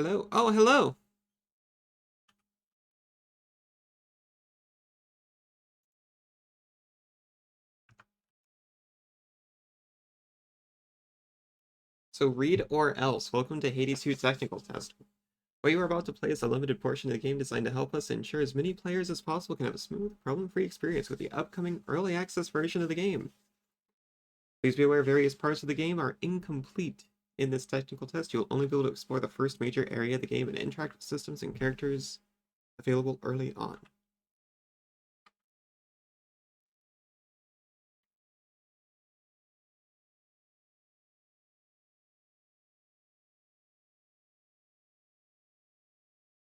Hello. Oh, hello. So read or else. Welcome to Hades 2 Technical Test. What you are about to play is a limited portion of the game designed to help us ensure as many players as possible can have a smooth, problem-free experience with the upcoming early access version of the game. Please be aware various parts of the game are incomplete. In this technical test, you will only be able to explore the first major area of the game and interact with systems and characters available early on.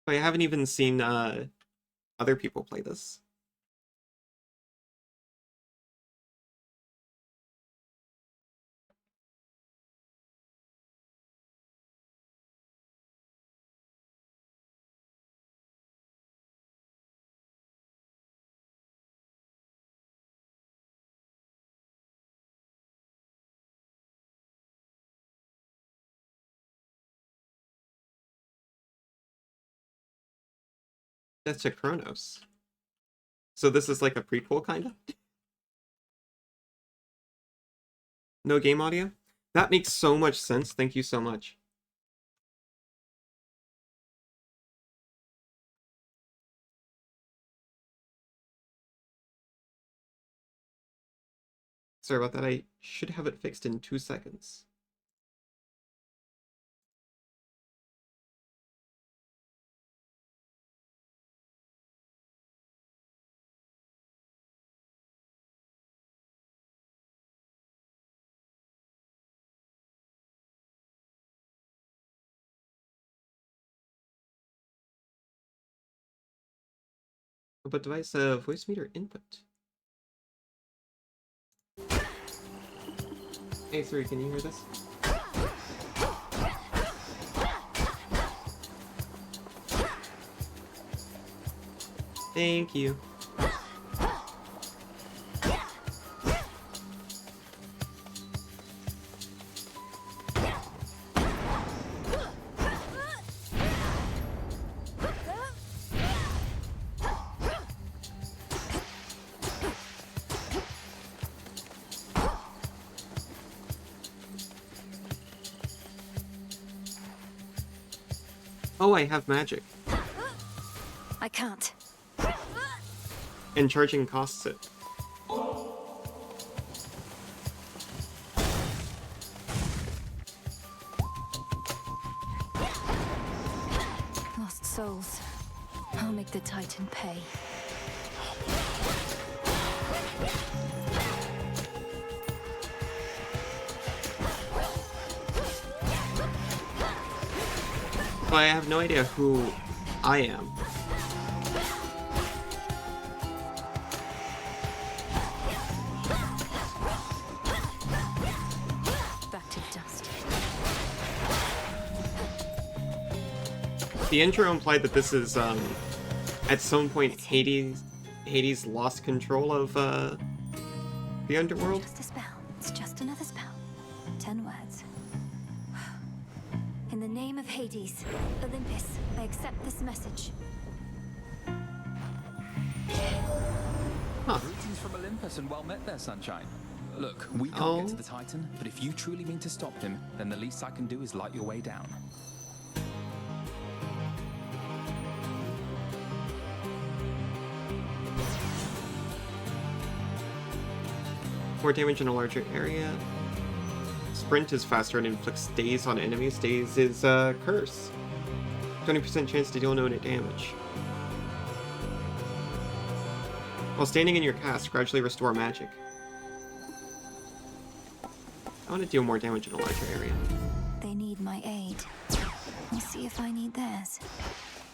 I haven't even seen other people play this. That's to Chronos. So this is like a prequel, kind of? No game audio? That makes so much sense. Thank you so much. Sorry about that. I should have it fixed in 2 seconds. But device voice meter input. Hey Siri, can you hear this? Thank you. Oh, I have magic. I can't. And charging costs it. Lost souls. I'll make the Titan pay. But I have no idea who I am. Back to dust. The intro implied that this is, at some point Hades lost control of, the underworld. Just a spell. It's just another spell. 10 words. In the name of Hades, Olympus, I accept this message. Huh. Greetings from Olympus and well met there, sunshine. Look, we can't get to the Titan, but if you truly mean to stop him, then the least I can do is light your way down. More damage in a larger area. Sprint is faster and inflicts daze on enemies. Daze is curse. 20% chance to deal no damage. While standing in your cast, gradually restore magic. I want to deal more damage in a larger area. They need my aid. We'll see if I need theirs.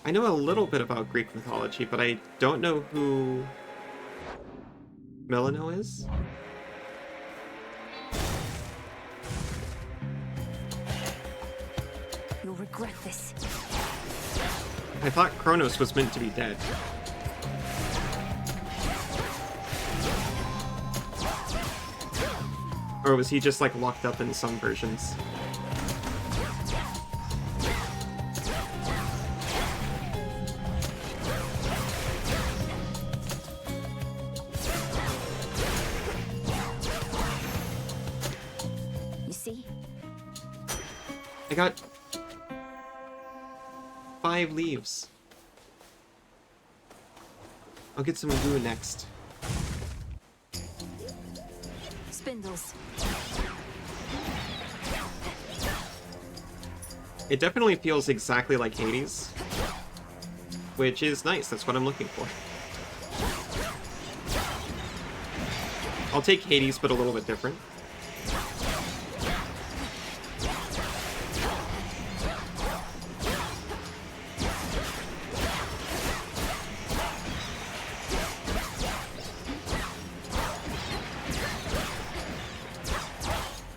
I know a little bit about Greek mythology, but I don't know who Milano is. You'll regret this. I thought Kronos was meant to be dead. Or was he just like locked up in some versions? I got 5 leaves. I'll get some glue next. Spindles. It definitely feels exactly like Hades, which is nice. That's what I'm looking for. I'll take Hades, but a little bit different.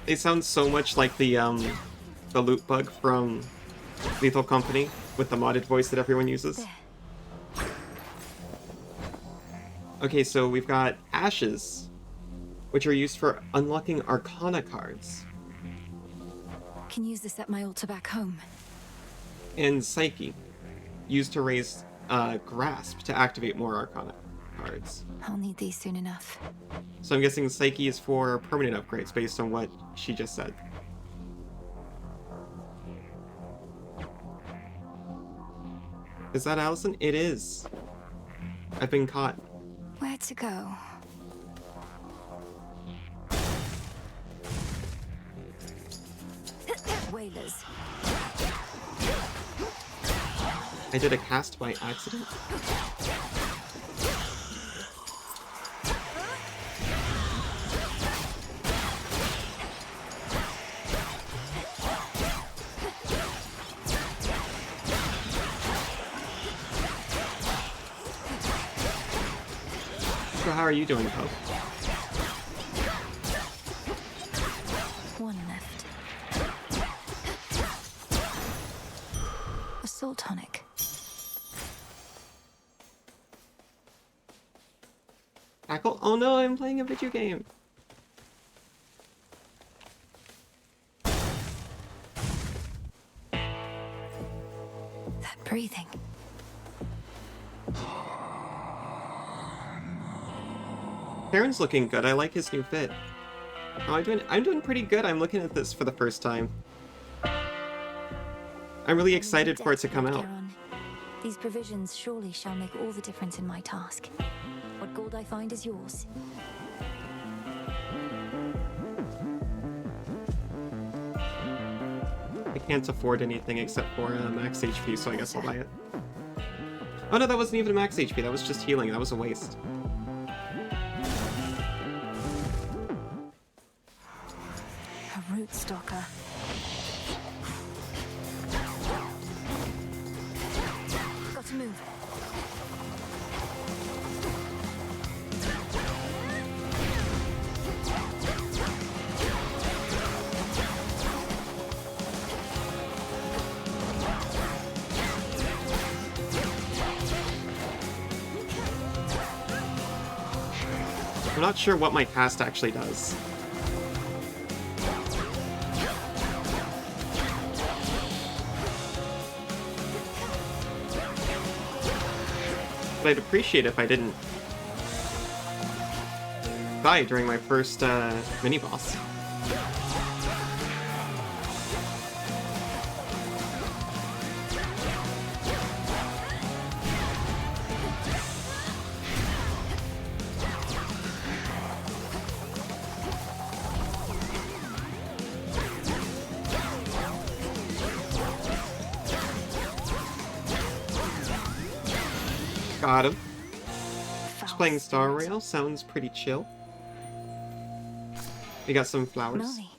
They sound so much like the loot bug from Lethal Company with the modded voice that everyone uses. Okay, so we've got ashes, which are used for unlocking Arcana cards, Can use this at my altar back home. and Psyche, used to raise Grasp to activate more Arcana cards. I'll need these soon enough. So I'm guessing Psyche is for permanent upgrades based on what she just said. Is that Allison? It is. I've been caught. Where to go? Whalers. I did a cast by accident. So how are you doing, Pope? One left. A soul tonic. Tackle? Oh no, I'm playing a video game. That breathing. Karen's looking good. I like his new fit. Oh, I'm doing pretty good. I'm looking at this for the first time. I'm really excited for it to come out. Charon. These provisions surely shall make all the difference in my task. What gold I find is yours. I can't afford anything except for max HP, so I guess I'll buy it. Oh no, that wasn't even max HP. That was just healing. That was a waste. A root stalker. Got to move. I'm not sure what my cast actually does. But I'd appreciate if I didn't die during my first mini-boss. Got him. Just playing Star Rail sounds pretty chill. We got some flowers. Molly.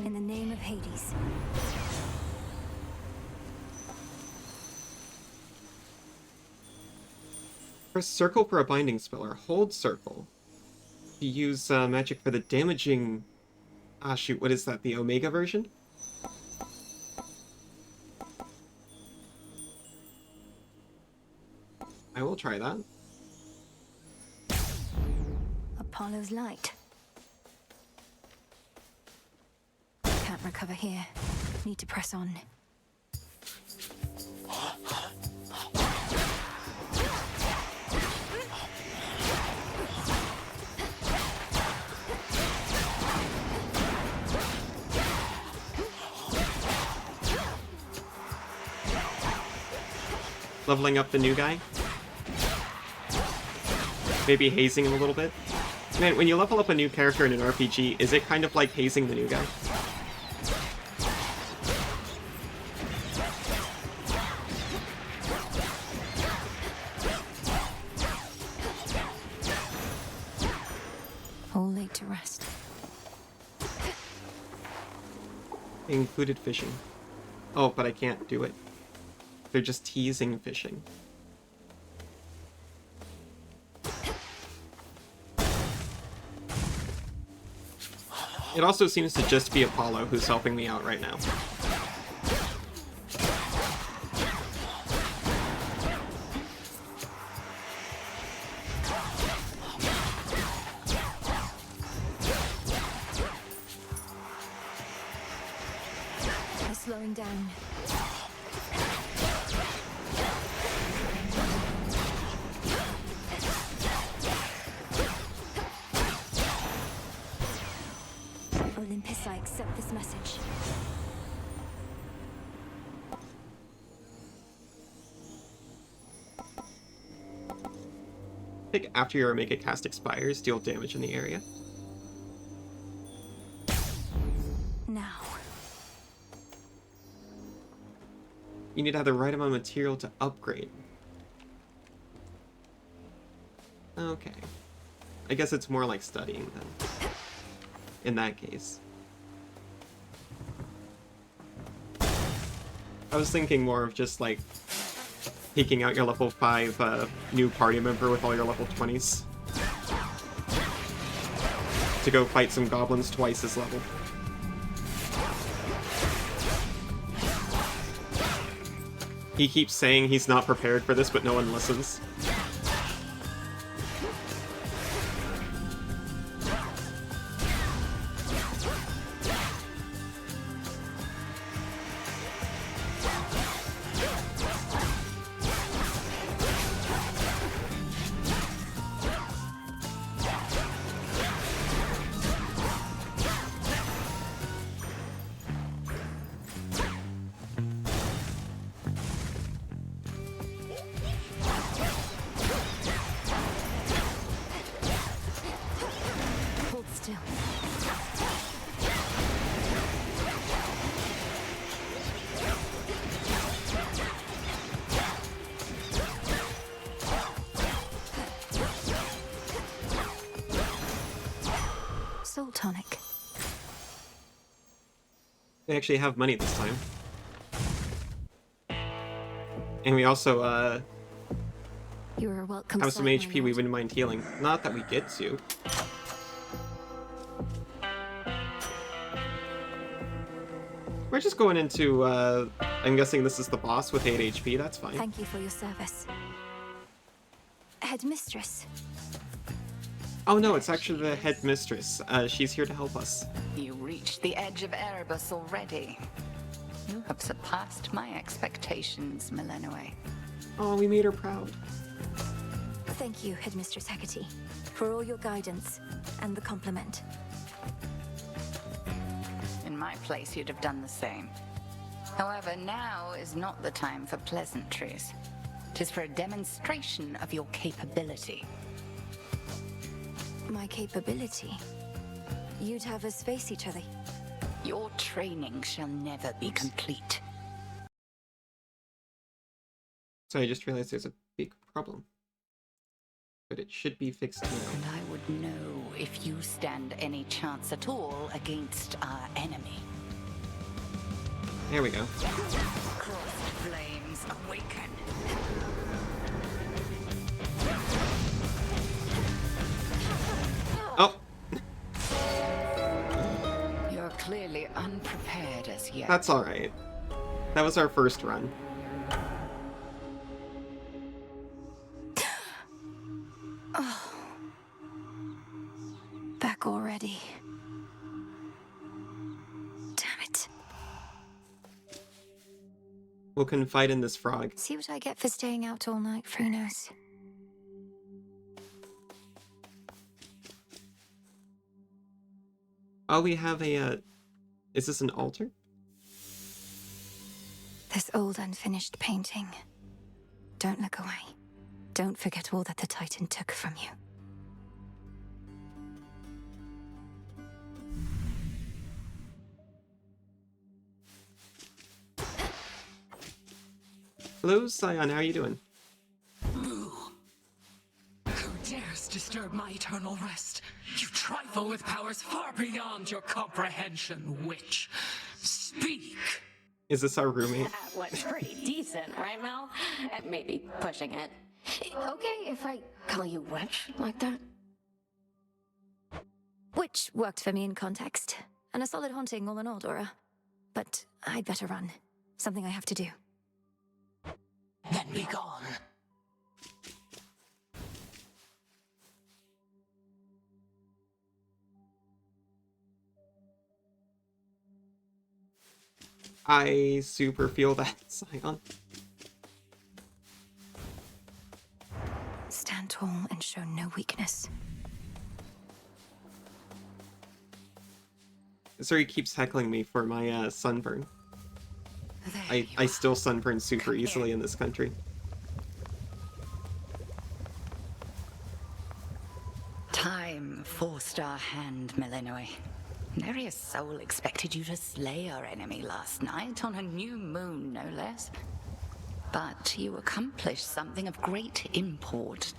In the name of Hades. Press circle for a binding spell, or hold circle to use magic for the damaging... Ah shoot, what is that? The Omega version? I will try that. Apollo's light. Can't recover here. Need to press on. leveling up the new guy. Maybe hazing him a little bit. Man, when you level up a new character in an RPG, is it kind of like hazing the new guy? All laid to rest. They included fishing. Oh, but I can't do it. They're just teasing fishing. It also seems to just be Apollo who's helping me out right now. They're slowing down. Olympus, I accept this message. I think after your Omega cast expires, deal damage in the area. Now. You need to have the right amount of material to upgrade. Okay. I guess it's more like studying then. In that case. I was thinking more of just like peeking out your level 5 new party member with all your level 20s. To go fight some goblins twice his level. He keeps saying he's not prepared for this, but no one listens. Hold still. Soul tonic. They actually have money this time. And we also, You're a welcome have some sight, my HP we lord. wouldn't mind healing. Not that we get to. We're just going into, I'm guessing this is the boss with 8 HP, that's fine. Thank you for your service. Headmistress. Oh no, it's actually the headmistress. She's here to help us. You reached the edge of Erebus already. You have surpassed my expectations, Millennium. Oh, we made her proud. Thank you, Headmistress Hecate, for all your guidance and the compliment. In my place, you'd have done the same. However, now is not the time for pleasantries. It is for a demonstration of your capability. My capability? You'd have us face each other. Your training shall never be complete. So I just realized there's a big problem. But it should be fixed now. And I would know if you stand any chance at all against our enemy. There we go. Crossed flames awaken. Oh! You're clearly unprepared as yet. That's alright. That was our first run. Back already. Damn it. We'll confide in this frog. See what I get for staying out all night, Freenos. Oh, we have a, is this an altar? This old unfinished painting. don't look away. Don't forget all that the Titan took from you. Hello, Scion, how are you doing? Who dares disturb my eternal rest? You trifle with powers far beyond your comprehension, witch. Speak! Is this our roommate? That was pretty decent, right, Mel? Maybe pushing it. Okay if I call you witch like that? Which worked for me in context. And a solid haunting all in all, Dora. But I'd better run. Something I have to do. Then be gone. I super feel that, Scion. Stand tall and show no weakness. Sorry, he keeps heckling me for my sunburn. I still sunburn super easily in this country. Time forced our hand, Millenoi. Neria's soul expected you to slay our enemy last night on a new moon, no less. But you accomplished something of great import.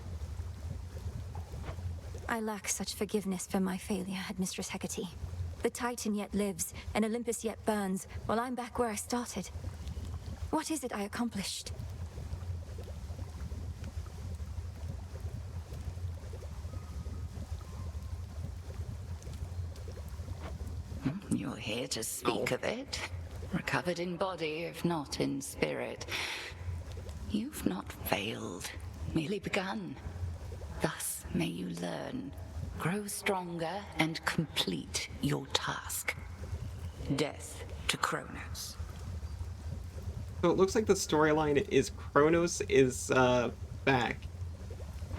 I lack such forgiveness for my failure, Headmistress Hecate. The Titan yet lives, and Olympus yet burns, while I'm back where I started. What is it I accomplished? You're here to speak of it. Recovered in body, if not in spirit. You've not failed, merely begun. Thus may you learn, grow stronger, and complete your task. Death to Kronos. So it looks like the storyline is Kronos is back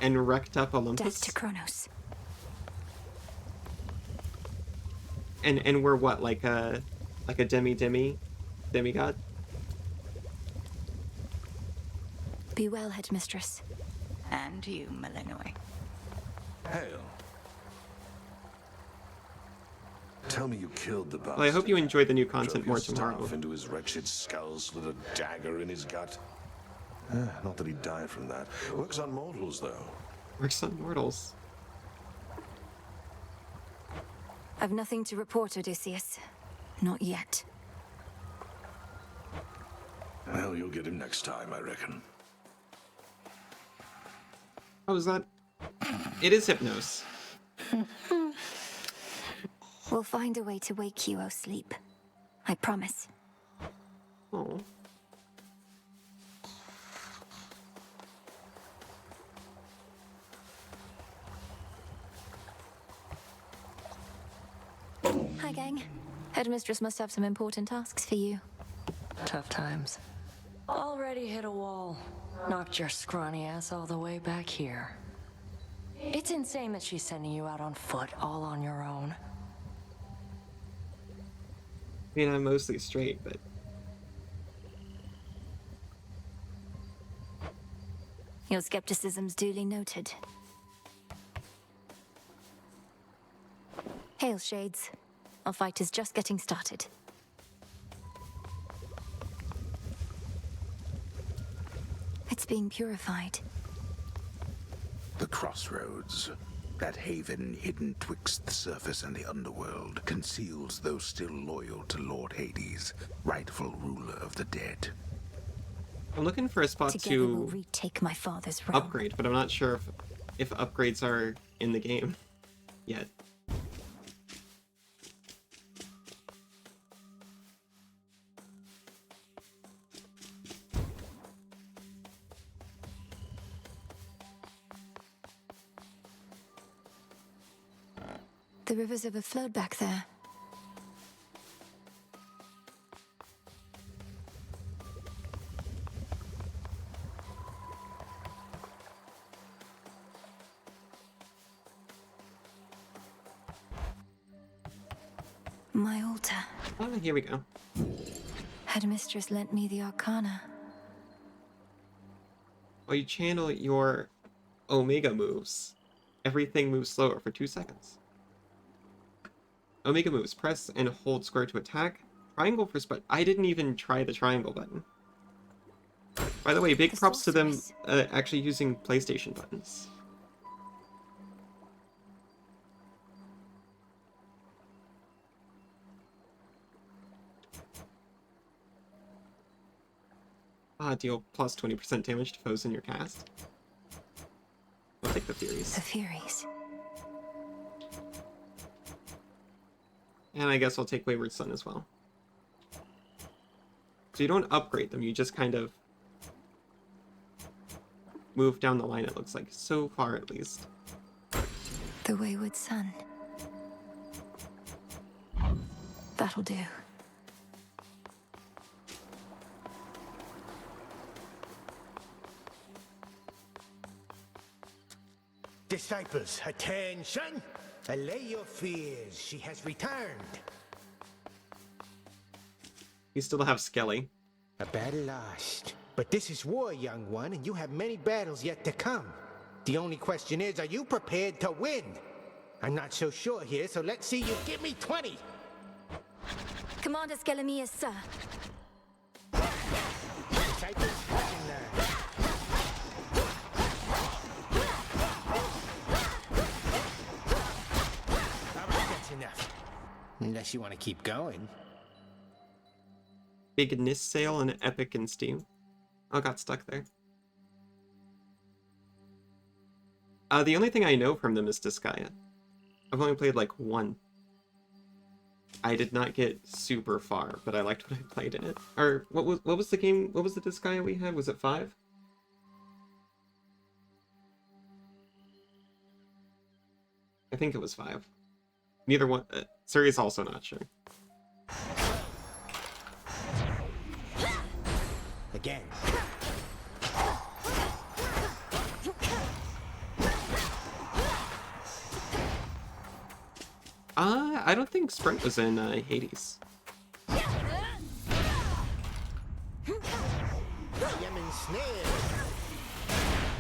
and wrecked up Olympus. Death to Kronos. And we're what, like a demigod? Be well, Headmistress. And you, Millenoi. Hail. Tell me you killed the bastard. Well, I hope you enjoyed the new content Drove more your tomorrow. staff into his wretched skull, slid a dagger in his gut. Not that he died from that. Works on mortals, though. Works on mortals. I've nothing to report, Odysseus. Not yet. Well, you'll get him next time, I reckon. How is that? It is Hypnos. We'll find a way to wake you, O sleep. I promise. Oh. Hi, gang. Headmistress must have some important tasks for you. Tough times. Already hit a wall. Knocked your scrawny ass all the way back here. It's insane that she's sending you out on foot, all on your own. I mean, I'm mostly straight, but... Your skepticism's duly noted. Hail, Shades. Our fight is just getting started. It's being purified. The crossroads, that haven hidden twixt the surface and the underworld, conceals those still loyal to Lord Hades, rightful ruler of the dead. I'm looking for a spot Together we'll to retake my father's realm. upgrade, but I'm not sure if upgrades are in the game yet. The river's overflowed back there. My altar. Oh, here we go. Headmistress lent me the Arcana. While you channel your Omega moves, everything moves slower for 2 seconds. Omega moves, press and hold square to attack. Triangle for spot. I didn't even try the triangle button. By the way, big The props to them sorceress. actually using PlayStation buttons. Deal plus 20% damage to foes in your cast. I'll take the Furies. The Furies. And I guess I'll take Wayward Son as well. So you don't upgrade them, you just kind of move down the line, it looks like. So far, at least. The Wayward Son. That'll do. Disciples, attention! Allay your fears. She has returned. You still have Skelly. A battle lost. But this is war, young one, and you have many battles yet to come. The only question is, are you prepared to win? I'm not so sure here, so let's see you give me 20. Commander Skelemius, sir. Disciples, listen now. All right, that's enough. Unless you want to keep going. Big Nis sale and Epic and Steam. Oh, got stuck there. The only thing I know from them is Disgaea. I've only played like one. I did not get super far, but I liked what I played in it. Or what was the game? What was the Disgaea we had? Was it 5? I think it was 5. Neither one. Suri's also not sure. Again. I don't think Sprint was in Hades. I am ensnared.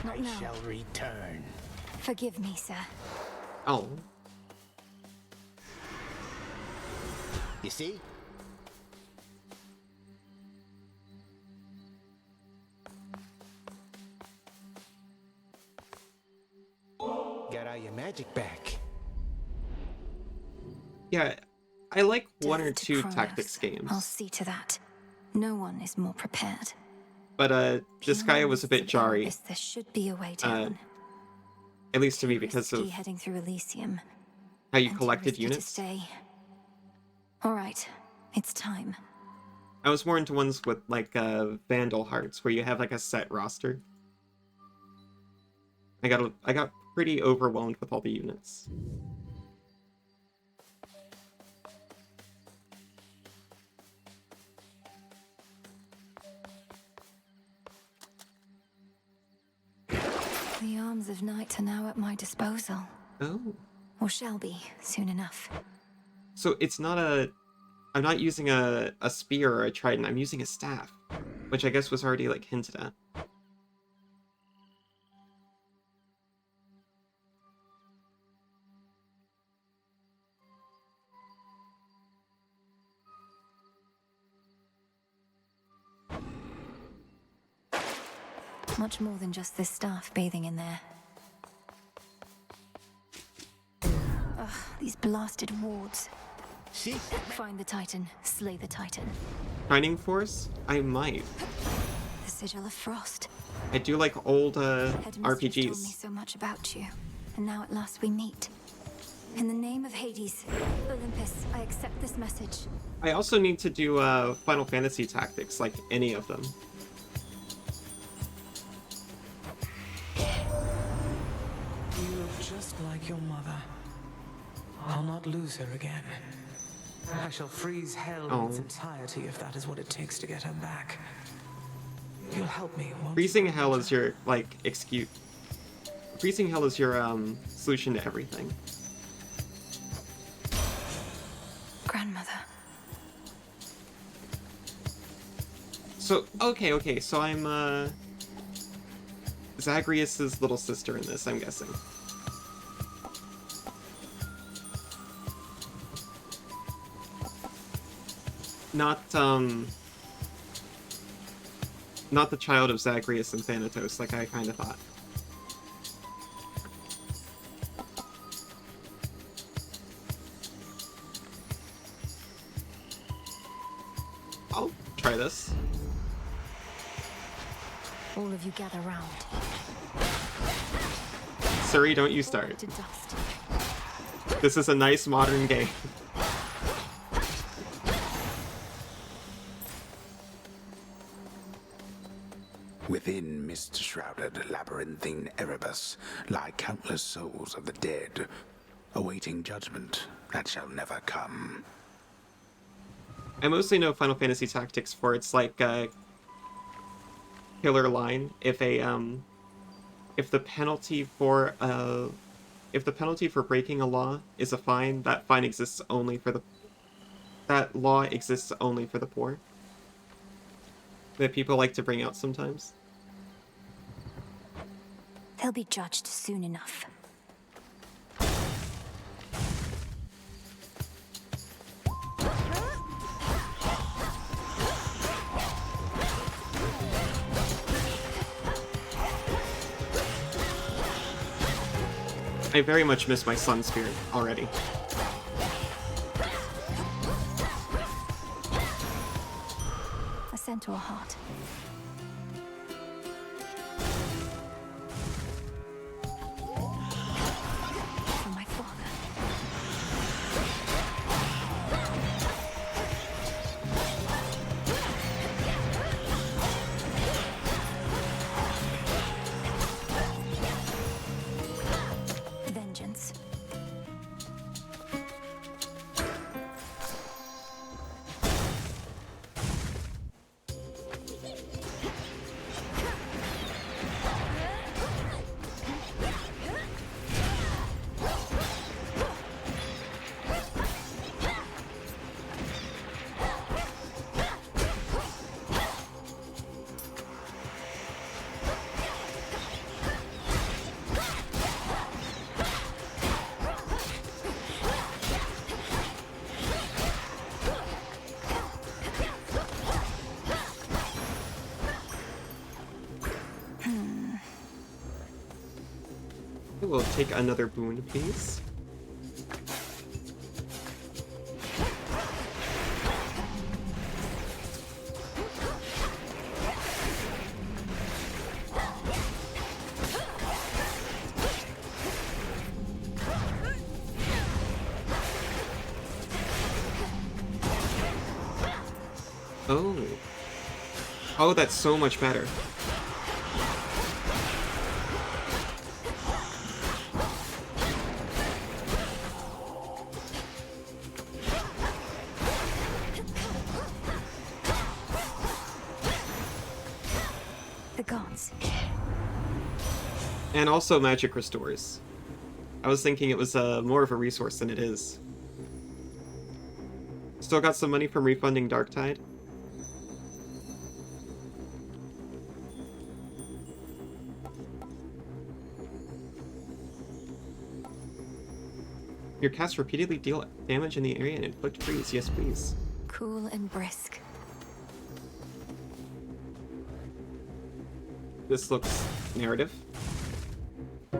Not I now. shall return. Forgive me, sir. Oh. You see? Got all your magic back. Yeah, I like one or Death to two Kronos. tactics games. I'll see to that. No one is more prepared. But Disgaea was a bit jarry, There should be a way down. at least to me, because Risky of heading through Elysium. how you And too collected risky to units. stay. All right, it's time. I was more into ones with like Vandal Hearts, where you have like a set roster. I got pretty overwhelmed with all the units. The arms of night are now at my disposal. Oh. Or shall be, soon enough. So it's not a... I'm not using a spear or a trident, I'm using a staff. Which I guess was already, like, hinted at. Much more than just this staff bathing in there. Ugh, these blasted wards. See? Find the Titan, slay the Titan. Shining Force? I might. The Sigil of Frost. I do like old Headmistress told me RPGs. so much about you, and now at last we meet. In the name of Hades, Olympus, I accept this message. I also need to do Final Fantasy Tactics, like any of them. You look just like your mother. I'll not lose her again. I shall freeze hell in its entirety if that is what it takes to get her back. You'll help me, won't Freezing you? Hell is your, like, excuse... Freezing Hell is your, solution to everything. Grandmother. So, okay, so I'm, Zagreus's little sister in this, I'm guessing. Not the child of Zagreus and Thanatos, like I kind of thought. I'll try this. All of you gather round. Suri, don't you start. To dust. This is a nice modern game. Within mist-shrouded labyrinthine Erebus lie countless souls of the dead, awaiting judgment that shall never come. I mostly know Final Fantasy Tactics for its like killer line. If the penalty for breaking a law is a fine, that law exists only for the poor. That people like to bring out sometimes. They'll be judged soon enough. I very much miss my Sun Spirit already. A centaur heart. For my father. Vengeance. We'll take another boon, please. Oh. Oh, that's so much better. The gods. And also magic restores. I was thinking it was more of a resource than it is. Still got some money from refunding Darktide. Your casts repeatedly deal damage in the area and inflict freeze. Yes, please. Cool and brisk. This looks narrative. Dye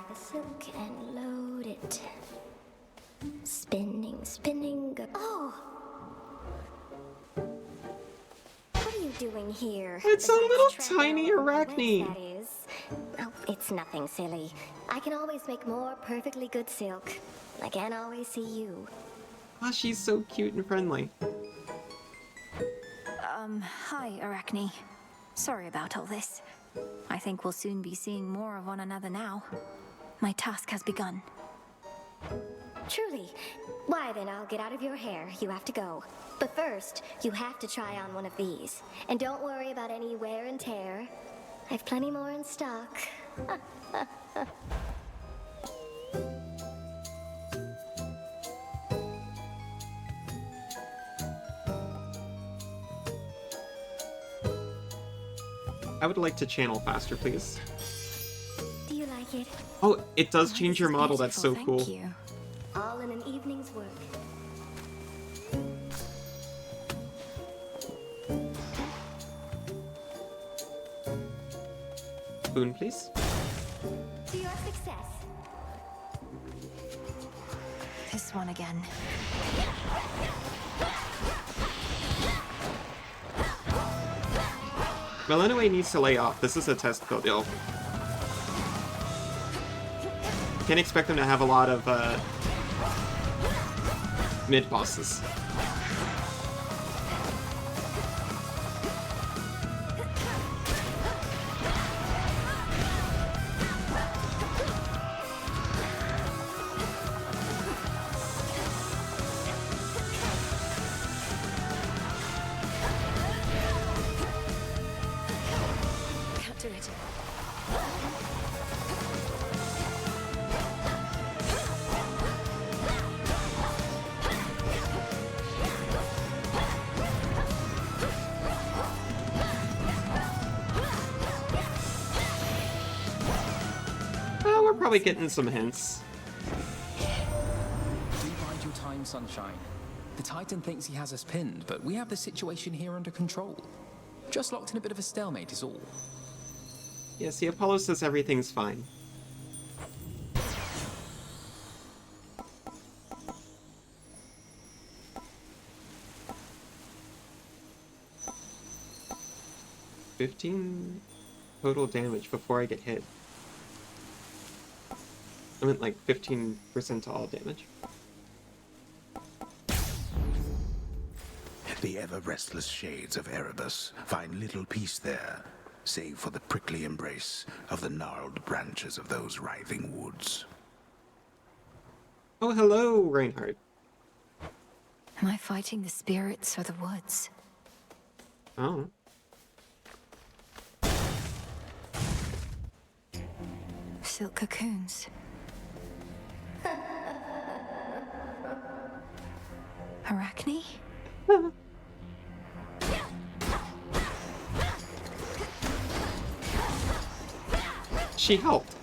the silk and load it. Spinning, spinning. Oh! What are you doing here? It's The a next little travel tiny arachne. that is. Oh, it's nothing silly. I can always make more perfectly good silk. I can't always see you. Oh, she's so cute and friendly. Hi, Arachne. Sorry about all this. I think we'll soon be seeing more of one another now. My task has begun. Truly. Why then, I'll get out of your hair. You have to go. But first, you have to try on one of these. And don't worry about any wear and tear. I've plenty more in stock. I would like to channel faster, please. Do you like it? Oh, it does Oh, change this your is model. That's so beautiful, cool. thank you. All in an evening's work. Spoon, please. To your success. This one again. Melanoway needs to lay off. This is a test build, y'all. Can't expect them to have a lot of mid bosses. Can't do it. Well, we're probably getting some hints. Do bide your time, Sunshine. The Titan thinks he has us pinned, but we have the situation here under control. Just locked in a bit of a stalemate is all. Yeah, see, Apollo says everything's fine. $15 total damage before I get hit. I meant like 15% to all damage. The ever-restless shades of Erebus find little peace there, save for the prickly embrace of the gnarled branches of those writhing woods. Oh, hello, Reinhardt. Am I fighting the spirits or the woods? Oh. Silk cocoons. Arachne? She helped.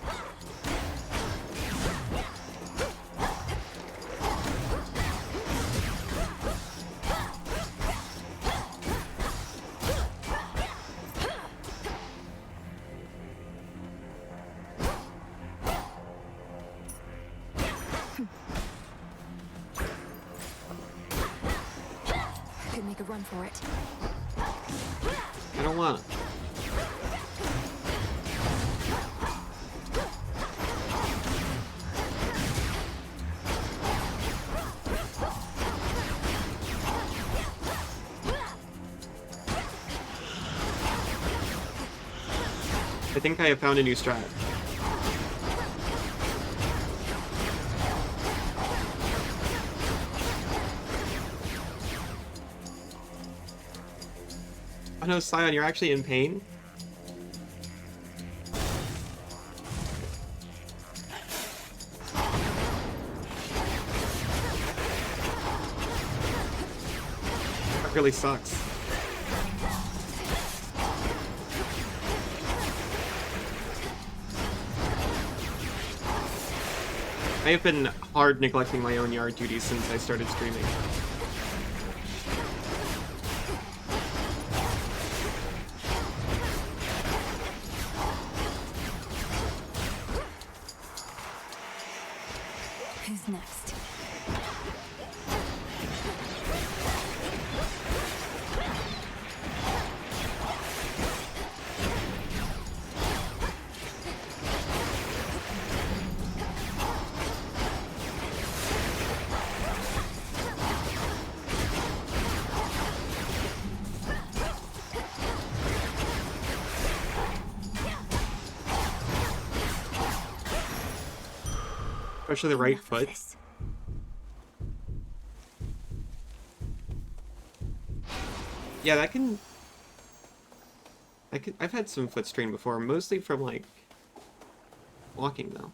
Could make a run for it. I don't want it. I think I have found a new strat. Oh no, Scion, you're actually in pain? That really sucks. I have been hard neglecting my own yard duties since I started streaming. Who's next? Especially the right Enough of foot. this. Yeah, that can... I've had some foot strain before, mostly from, like, walking, though.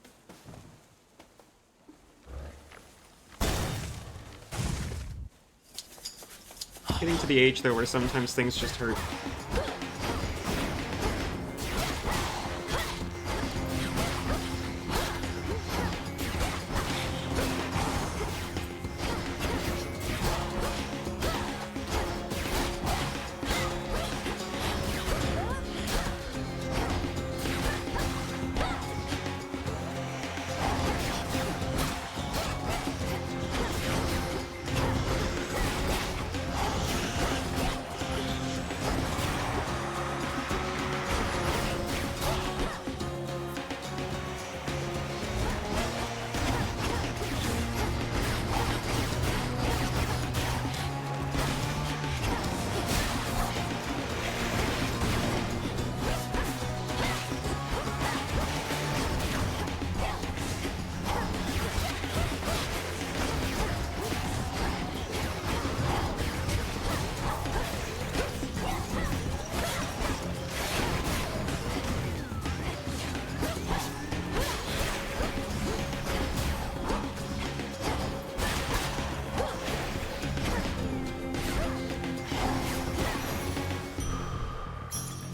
Getting to the age, though, where sometimes things just hurt.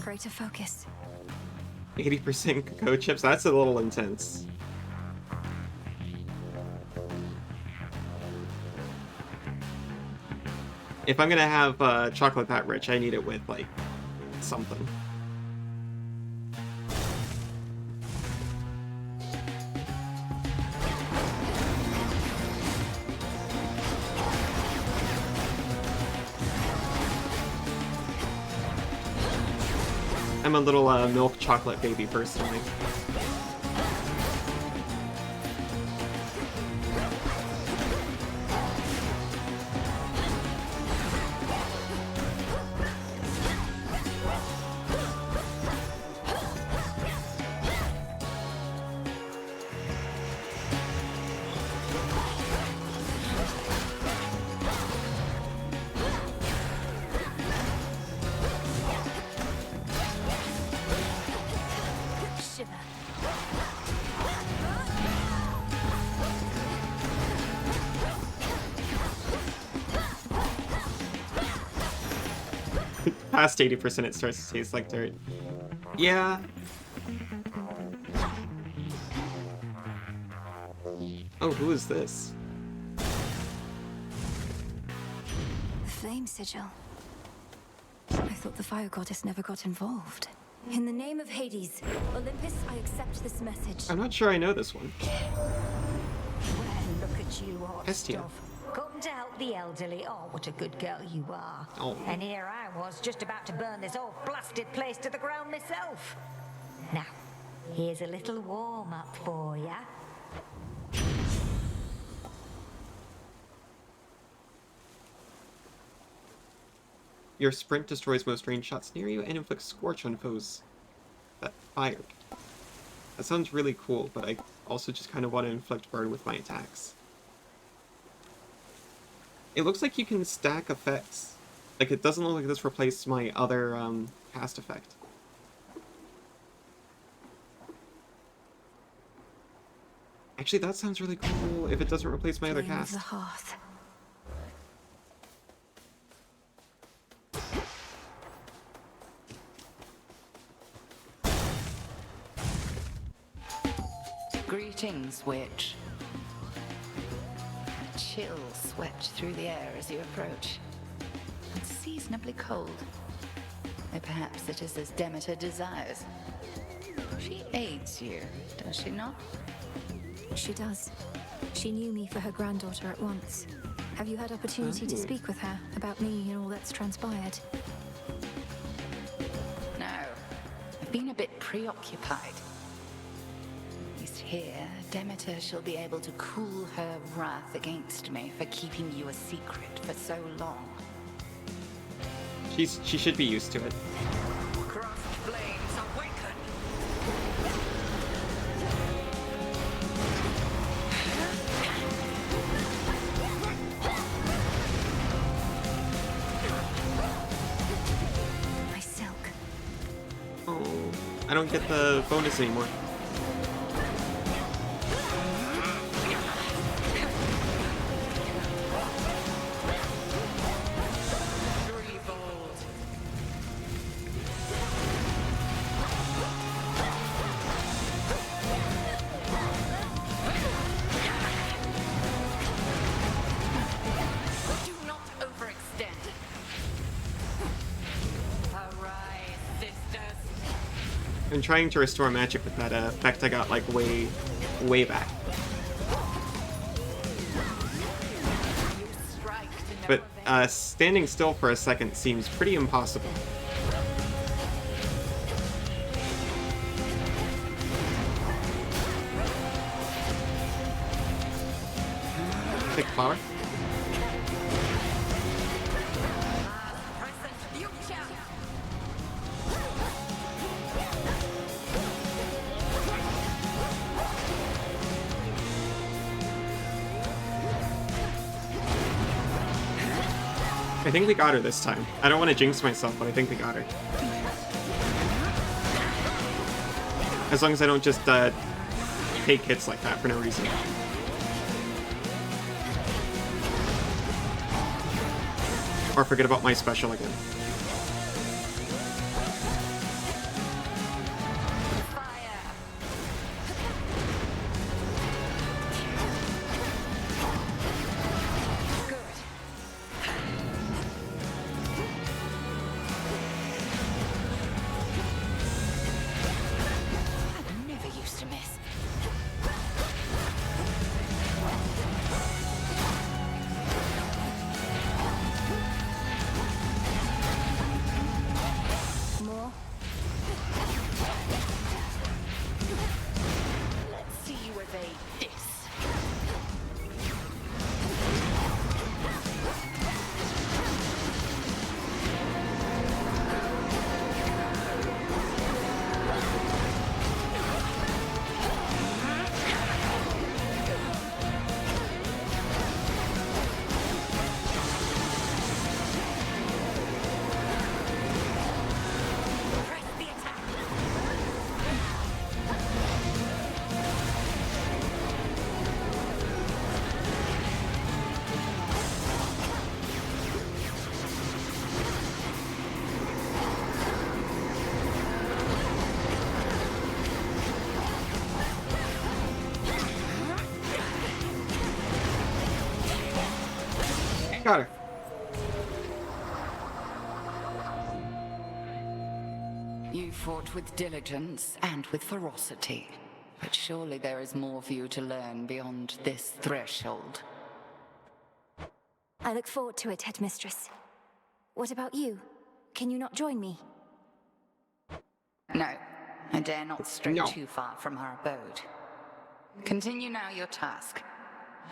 pray to focus. 80% cacao chips? That's a little intense. If I'm gonna have chocolate that rich, I need it with, like, something. I'm a little milk chocolate baby personally. Past 80% it starts to taste like dirt. Yeah. Oh, who is this? The flame sigil. I thought the fire goddess never got involved. In the name of Hades, Olympus, I accept this message. I'm not sure I know this one. Well, look at you, hot Estia. stuff. Come to help the elderly. Oh, what a good girl you are. Oh. And here I was, just about to burn this whole blasted place to the ground myself. Now, here's a little warm-up for ya. Your sprint destroys most range shots near you and inflicts scorch on foes that fired. That sounds really cool, but I also just kind of want to inflict burn with my attacks. It looks like you can stack effects. Like, it doesn't look like this replaced my other cast effect. Actually, that sounds really cool if it doesn't replace my other Flame of cast. the hearth. Greetings, witch. A chill swept through the air as you approach. Unseasonably cold. Or perhaps it is as Demeter desires. She aids you, does she not? She does. She knew me for her granddaughter at once. Have you had opportunity to speak with her about me and all that's transpired? No. I've been a bit preoccupied. At least here, Demeter shall be able to cool her wrath against me for keeping you a secret for so long. She should be used to it. Crossed flames awaken! My silk. Oh, I don't get the bonus anymore. Do not overextend. Arise, sisters. I'm trying to restore magic with that effect I got, like, way back. But standing still for a second seems pretty impossible. Take flower. I think we got her this time. I don't want to jinx myself, but I think we got her. As long as I don't just take hits like that for no reason. Or forget about my special again. got her. You fought with diligence and with ferocity, but surely there is more for you to learn beyond this threshold. I look forward to it, Headmistress. What about you? Can you not join me? No, I dare not stray No. too far from our abode. Continue now your task.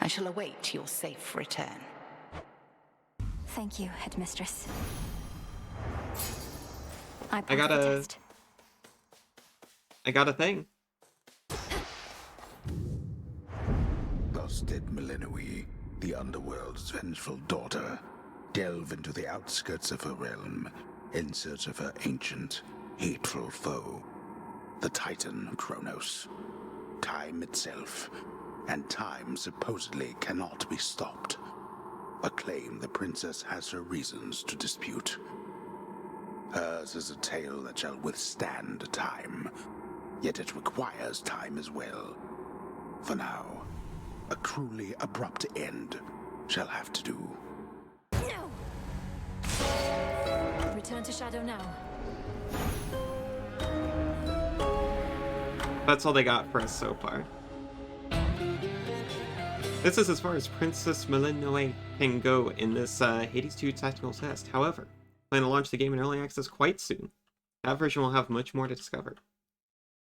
I shall await your safe return. Thank you, Headmistress. I got passed the a- test. I got a thing. Thus did Melinoi, the underworld's vengeful daughter, delve into the outskirts of her realm in search of her ancient, hateful foe, the Titan Kronos. Time itself, and time supposedly cannot be stopped. A claim the princess has her reasons to dispute. Hers is a tale that shall withstand time, yet it requires time as well. For now, a cruelly abrupt end shall have to do. No! Return to Shadow now. That's all they got for us so far. This is as far as Princess Melinoi can go in this Hades 2 technical test. However, plan to launch the game in early access quite soon. That version will have much more to discover.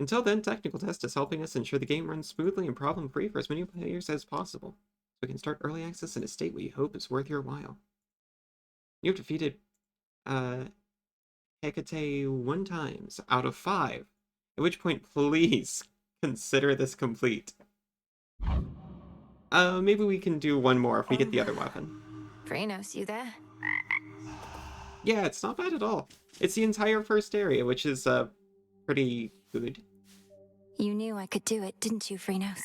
Until then, technical test is helping us ensure the game runs smoothly and problem-free for as many players as possible, so we can start early access in a state we hope is worth your while. You have defeated Hecate 1 times out of 5, at which point please consider this complete. Maybe we can do one more if we get the other weapon. Phrynos, you there? Yeah, it's not bad at all. It's the entire first area, which is, pretty good. You knew I could do it, didn't you, Phrynos?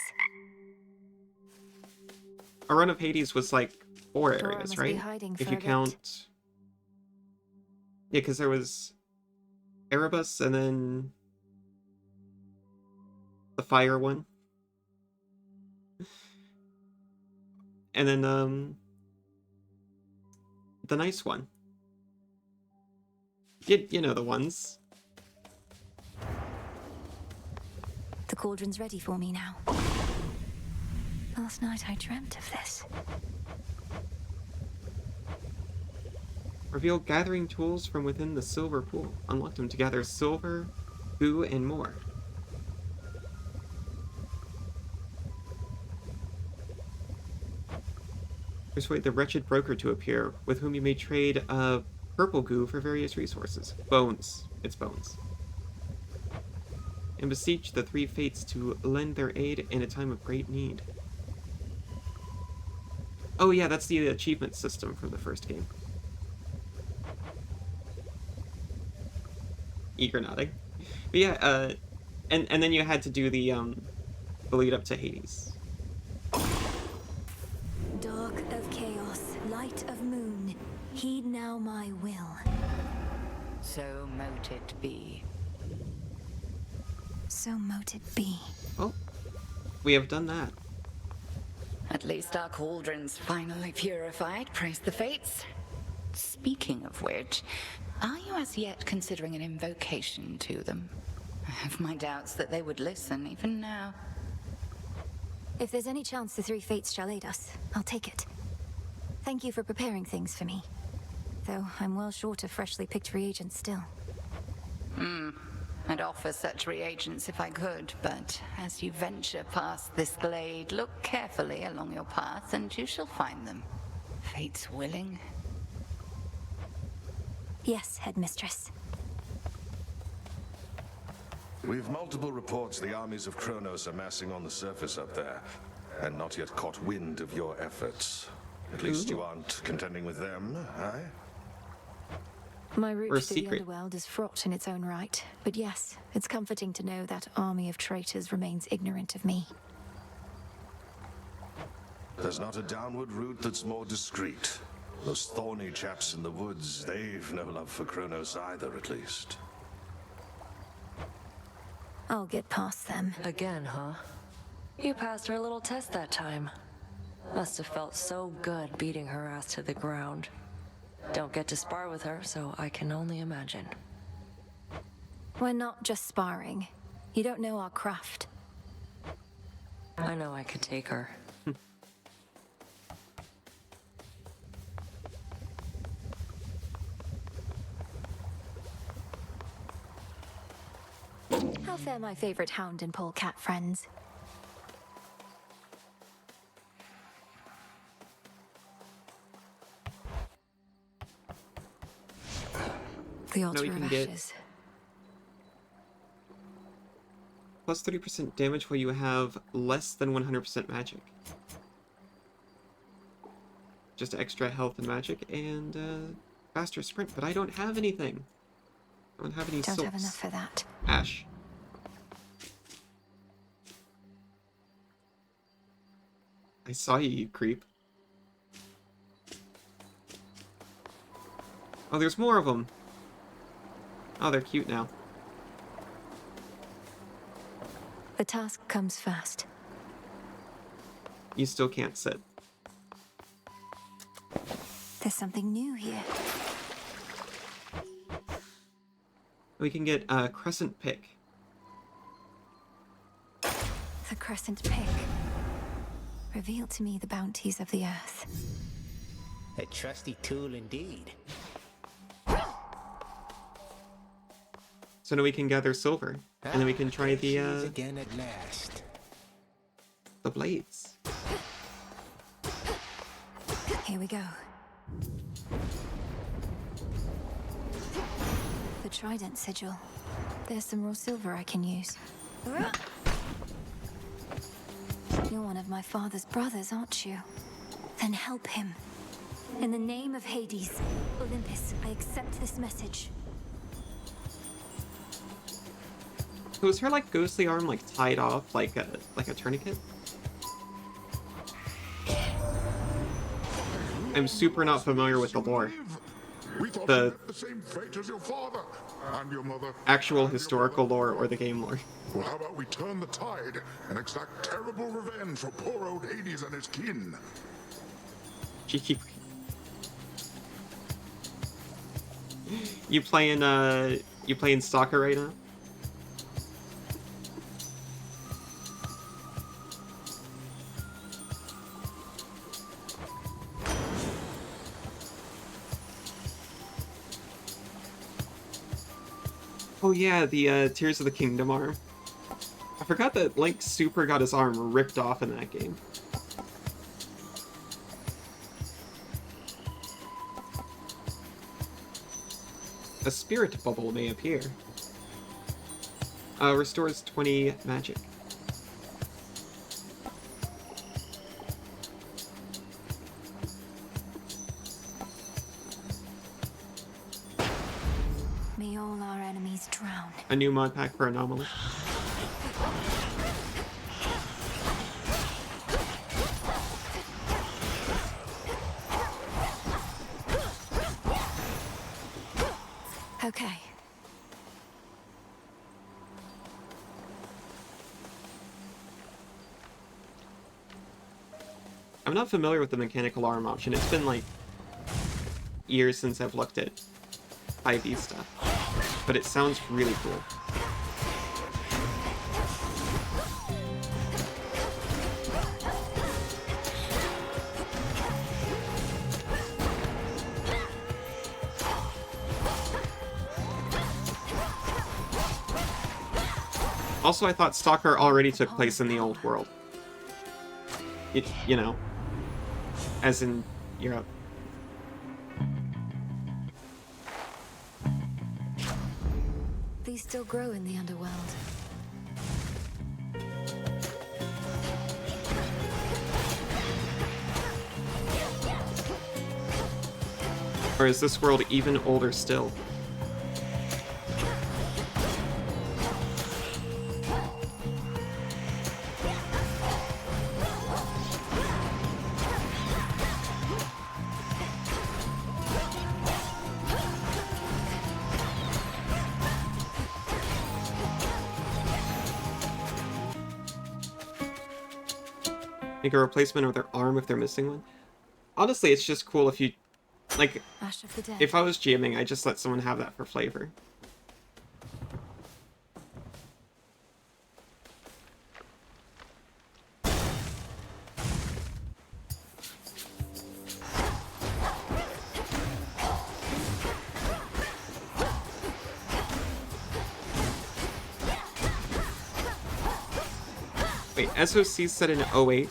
Our run of Hades was like 4 Dora areas, must be right? hiding If for you a bit. count... Yeah, because there was Erebus and then the fire one. And then, the nice one. You know the ones. The cauldron's ready for me now. Last night I dreamt of this. Reveal gathering tools from within the silver pool. Unlock them to gather silver, goo, and more. Persuade the wretched broker to appear, with whom you may trade purple goo for various resources. Bones. It's bones. And beseech the 3 fates to lend their aid in a time of great need. Oh yeah, that's the achievement system from the first game. Eager nodding. But yeah, and then you had to do the lead up to Hades. Dark of chaos, light of moon, heed now my will. So mote it be. So mote it be. Oh, we have done that. At least our cauldron's finally purified, praise the fates. Speaking of which, are you as yet considering an invocation to them? I have my doubts that they would listen even now. If there's any chance the 3 fates shall aid us, I'll take it. Thank you for preparing things for me. Though I'm well short of freshly picked reagents still. I'd offer such reagents if I could, but as you venture past this glade, look carefully along your path and you shall find them. Fates willing. Yes, Headmistress. We've multiple reports the armies of Kronos are massing on the surface up there, and not yet caught wind of your efforts. At least you aren't contending with them, aye? My Or route to the secret. underworld is fraught in its own right, but yes, it's comforting to know that army of traitors remains ignorant of me. There's not a downward route that's more discreet. Those thorny chaps in the woods, they've no love for Kronos either, at least. I'll get past them. Again, huh? You passed our little test that time. Must have felt so good beating her ass to the ground. Don't get to spar with her, so I can only imagine. We're not just sparring. You don't know our craft. I know I could take her. How fare my favorite hound and polecat friends? The altar we can of get- ashes. Plus 30% damage while you have less than 100% magic. Just extra health and magic and faster sprint, but I don't have anything. I don't have any Don't silks. have enough for that. Ash. I saw you, you creep. Oh, there's more of them. Oh, they're cute now. The task comes first. You still can't sit. There's something new here. We can get a crescent pick. The crescent pick. Reveal to me the bounties of the earth. A trusty tool indeed. So now we can gather silver, and then we can try There she is the again at last. blades. Here we go. The trident sigil. There's some raw silver I can use. You're one of my father's brothers, aren't you? Then help him. In the name of Hades, Olympus, I accept this message. So is her like ghostly arm like tied off like a tourniquet? I'm super not familiar with the lore. We thought The- you met the same fate as your father and your mother. Actual historical lore or the game lore. Well, how about we turn the tide and exact terrible revenge for poor old Hades and his kin? Cheeky. You playing Stalker right now? Oh yeah, the Tears of the Kingdom arm. I forgot that Link super got his arm ripped off in that game. A spirit bubble may appear. Restores 20 magic. May all our enemies drown. A new mod pack for Anomaly. Okay. I'm not familiar with the mechanical arm option. It's been like years since I've looked at 5e stuff, but it sounds really cool. Also, I thought Stalker already took place in the old world. You know, as in Europe. These still grow in the underworld. Or is this world even older still? Make a replacement of their arm if they're missing one. Honestly, it's just cool if you... Like, Ash of the Dead. if I was GMing, I'd just let someone have that for flavor. Wait, SOC set in 08?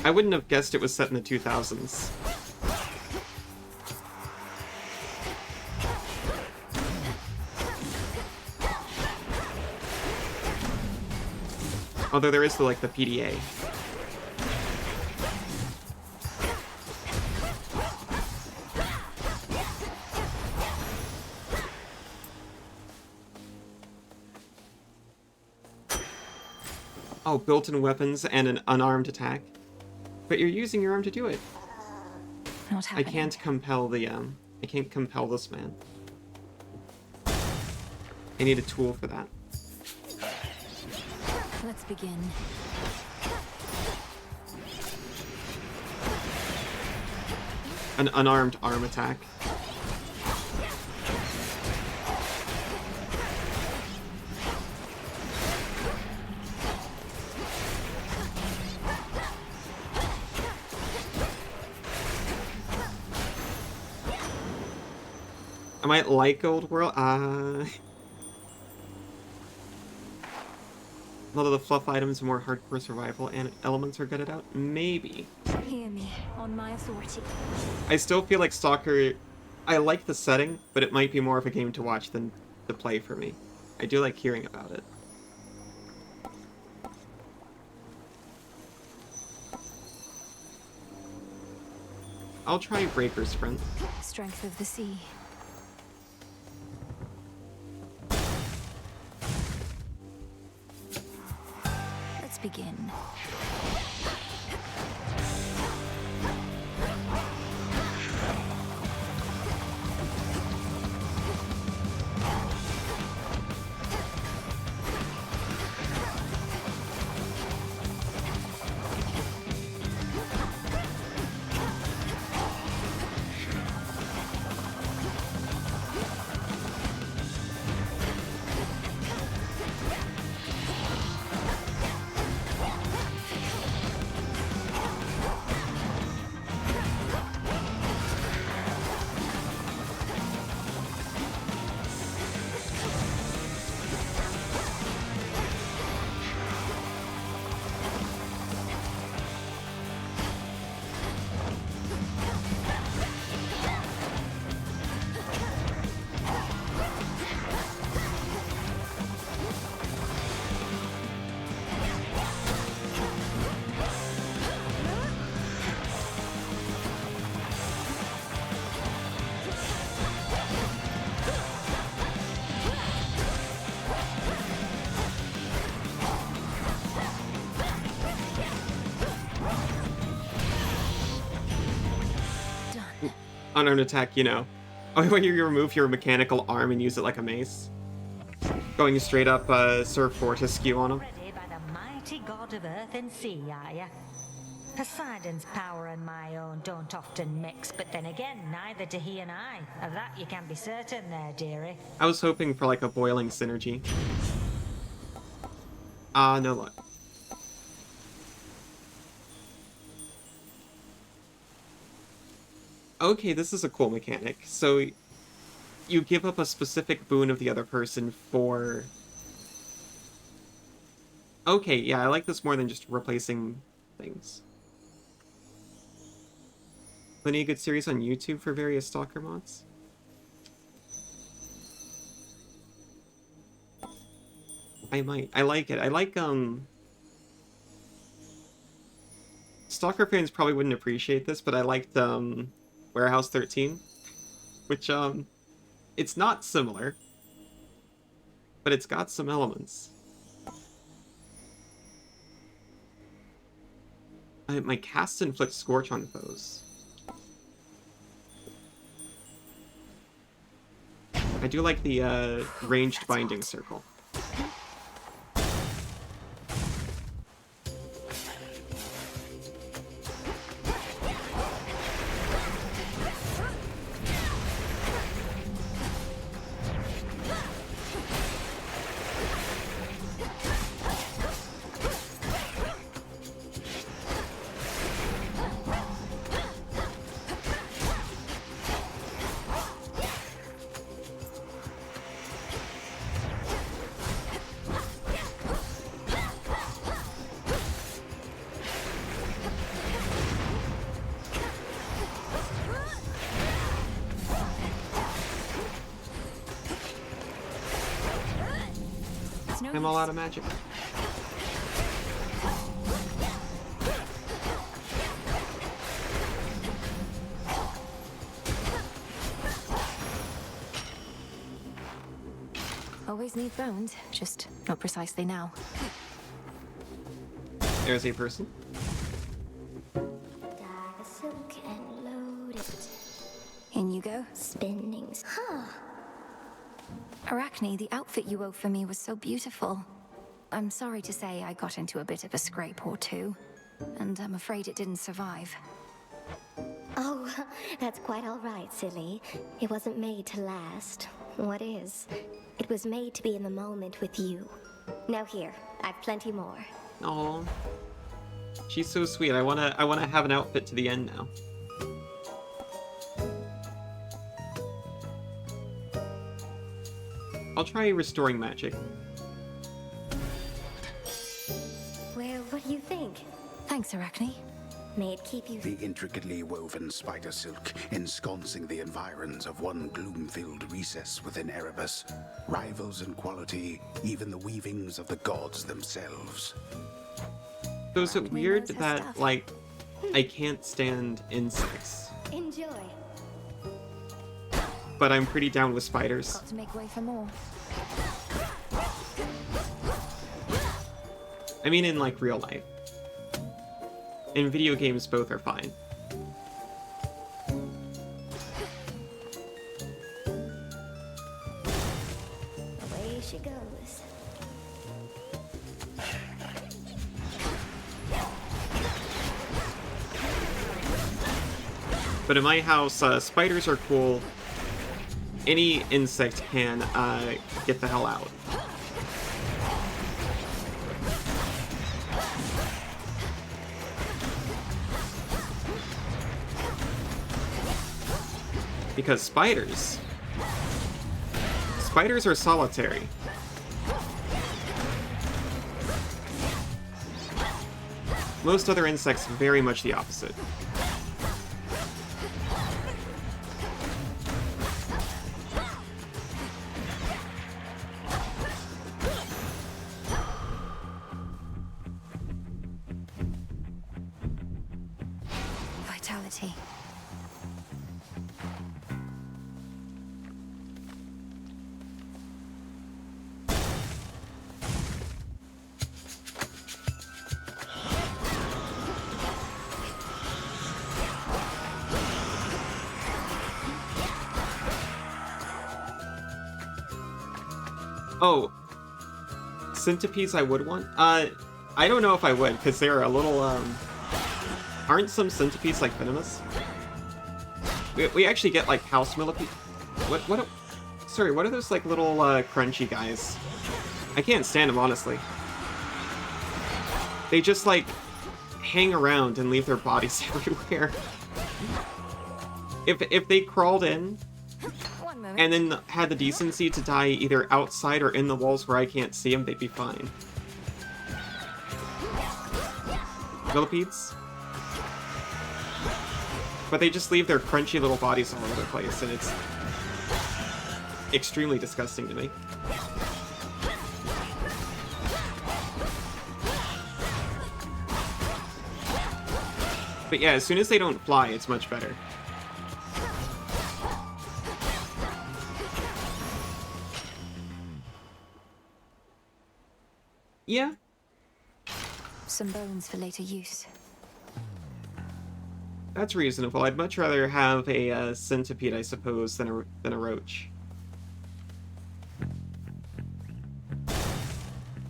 I wouldn't have guessed it was set in the 2000s. Although there is the, like, the PDA. Oh, built-in weapons and an unarmed attack. But you're using your arm to do it. Not I happening. can't compel the, I can't compel this man. I need a tool for that. Let's begin. An unarmed arm attack. I might like Old World. Although the fluff items and more hardcore survival and elements are gutted out, maybe. Hear me, on my authority. I still feel like Stalker. I like the setting, but it might be more of a game to watch than to play for me. I do like hearing about it. I'll try Breaker Sprint. Strength of the sea. Let's begin. Unarmed attack, you know. Oh, when you remove your mechanical arm and use it like a mace. Going straight up Sir Fortescue on him. Ready by the mighty god of earth and sea, are ya? Poseidon's power and my own don't often mix, but then again, neither do he and I. Of that you can be certain there, dearie. I was hoping for like a boiling synergy. No luck. Okay, this is a cool mechanic. So, you give up a specific boon of the other person for... Okay, yeah, I like this more than just replacing things. Plenty of good series on YouTube for various Stalker mods. I might. I like it. I like, Stalker fans probably wouldn't appreciate this, but I liked, Warehouse 13, which, it's not similar, but it's got some elements. My cast inflicts Scorch on foes. I do like the ranged binding circle. I'm all out of magic. Always need bones, just not precisely now. There's a person. Dye the silk and load it. In you go. Spinning. Huh. Arachne, the outfit you wove for me was so beautiful. I'm sorry to say I got into a bit of a scrape or two, and I'm afraid it didn't survive. Oh, that's quite all right, silly. It wasn't made to last. What is? It was made to be in the moment with you. Now here, I've plenty more. Oh, she's so sweet. I wanna have an outfit to the end now. I'll try restoring magic. Well, what do you think? Thanks, Arachne. May it keep you... The intricately woven spider silk ensconcing the environs of one gloom-filled recess within Erebus rivals in quality even the weavings of the gods themselves. So is it weird that, like, I can't stand insects, Enjoy. but I'm pretty down with spiders? Got to make way for more. I mean in, like, real life. In video games, both are fine. Away she goes. But in my house, spiders are cool. Any insect can get the hell out. Because spiders are solitary. Most other insects, very much the opposite. Vitality. Oh, centipedes I would want? I don't know if I would, because they're a little, aren't some centipedes, like, venomous? We actually get, like, house millipedes. Sorry, what are those, like, little, crunchy guys? I can't stand them, honestly. They just, like, hang around and leave their bodies everywhere. If they crawled in and then had the decency to die either outside or in the walls where I can't see them, they'd be fine. Millipedes? But they just leave their crunchy little bodies all over the place, and it's extremely disgusting to me. But yeah, as soon as they don't fly, it's much better. Yeah. Some bones for later use. That's reasonable. I'd much rather have a centipede, I suppose, than a roach.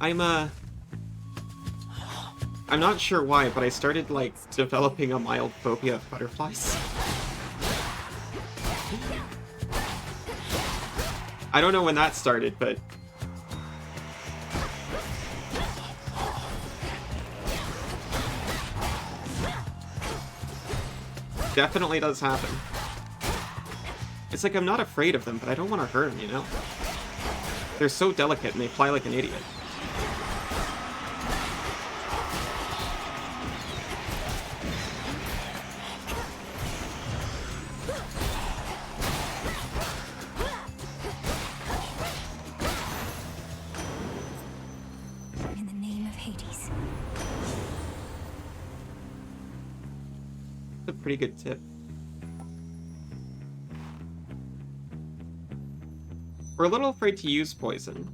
I'm not sure why, but I started, like, developing a mild phobia of butterflies. I don't know when that started, but... definitely does happen. It's like I'm not afraid of them, but I don't want to hurt them, you know? They're so delicate and they fly like an idiot. In the name of Hades. That's a pretty good tip. We're a little afraid to use poison,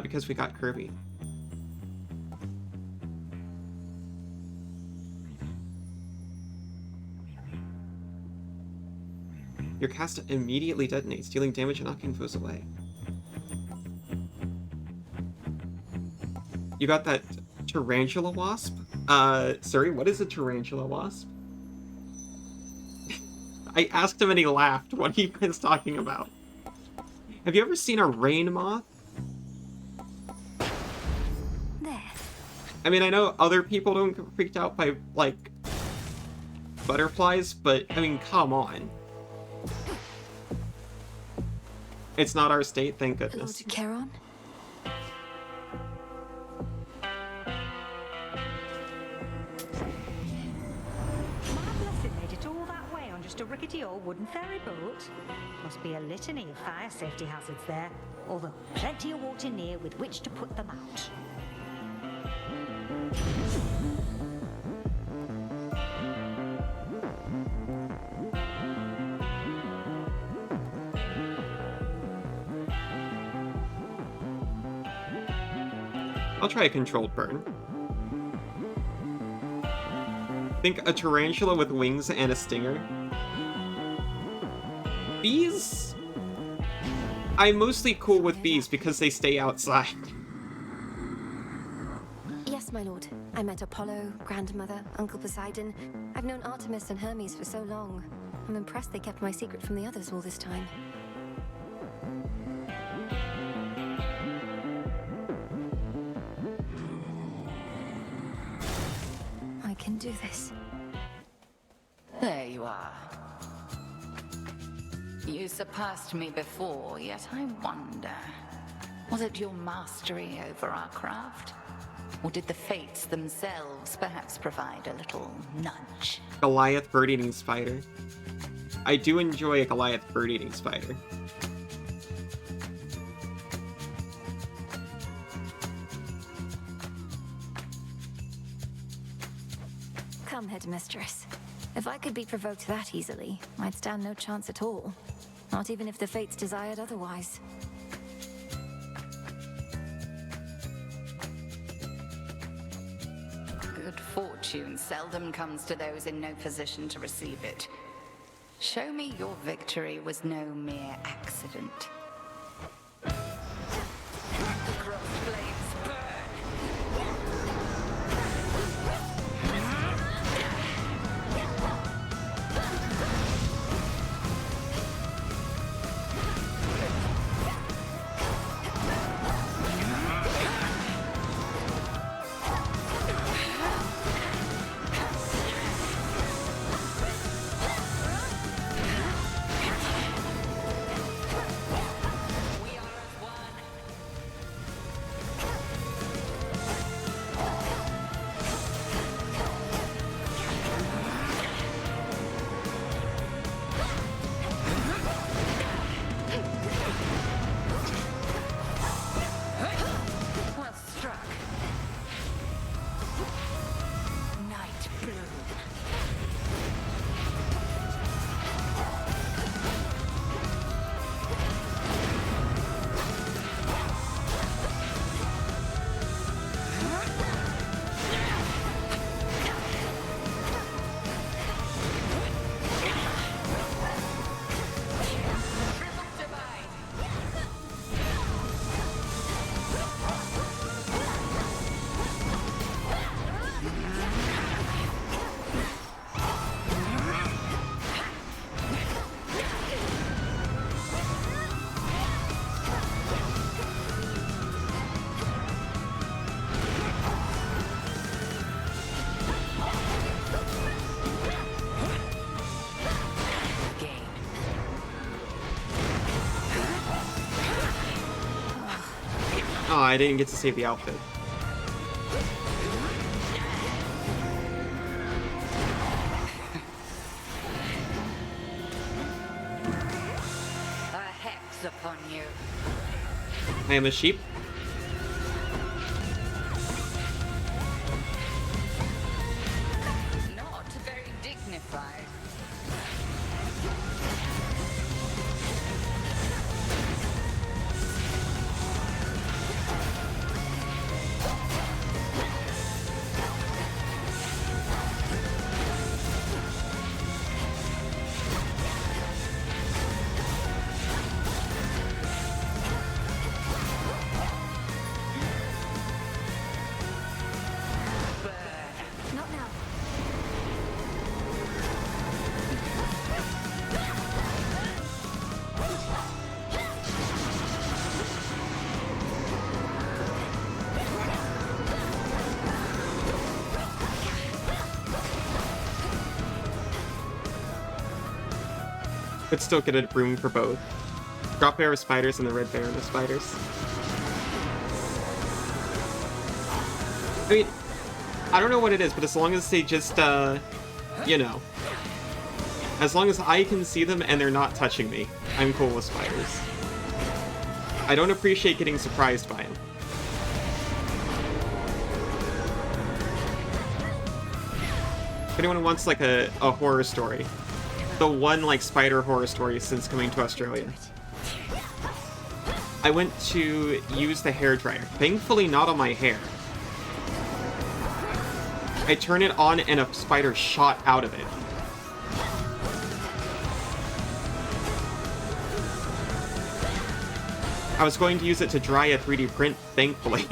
because we got Kirby. Your cast immediately detonates, dealing damage and knocking foes away. You got that tarantula wasp? Sorry, what is a tarantula wasp? I asked him and he laughed. What are you guys talking about? Have you ever seen a rain moth? There. I mean, I know other people don't get freaked out by, like, butterflies, but, I mean, come on. It's not our state, thank Hello goodness. to Charon. Made it all that way on just a rickety old wooden ferry boat? Must be a litany of fire safety hazards there, although plenty of water near with which to put them out. I'll try a controlled burn. Think a tarantula with wings and a stinger. Bees? I'm mostly cool with bees because they stay outside. Yes, my lord. I met Apollo, Grandmother, Uncle Poseidon. I've known Artemis and Hermes for so long. I'm impressed they kept my secret from the others all this time. I can do this. There you are. You surpassed me before, yet I wonder, was it your mastery over our craft? Or did the fates themselves perhaps provide a little nudge? Goliath bird-eating spider. I do enjoy a Goliath bird-eating spider. Come, headmistress. If I could be provoked that easily, I'd stand no chance at all. Not even if the fates desired otherwise. Good fortune seldom comes to those in no position to receive it. Show me your victory was no mere accident. The cross blades burn. Oh, I didn't get to save the outfit. A hex upon you. I am a sheep. Not very dignified. Not now. But still get a room for both. Drop bear of spiders and the red bear of spiders. I mean, I don't know what it is, but as long as they just, you know. As long as I can see them and they're not touching me, I'm cool with spiders. I don't appreciate getting surprised by them. If anyone wants, like, a horror story. The one, like, spider horror story since coming to Australia. I went to use the hairdryer. Thankfully not on my hair. I turned it on and a spider shot out of it. I was going to use it to dry a 3D print, thankfully.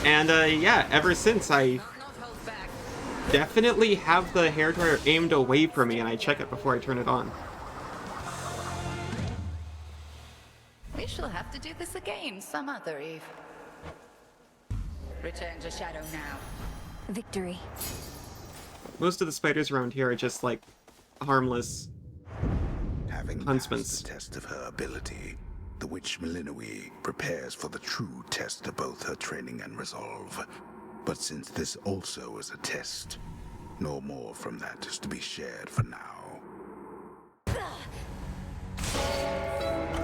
And yeah, ever since I definitely have the hairdryer aimed away from me and I check it before I turn it on. We shall have to do this again some other eve. Return to Shadow now. Victory. Most of the spiders around here are just like harmless Having huntsmen. passed the test of her ability, the witch Malinoe prepares for the true test of both her training and resolve. But since this also is a test, no more from that is to be shared for now.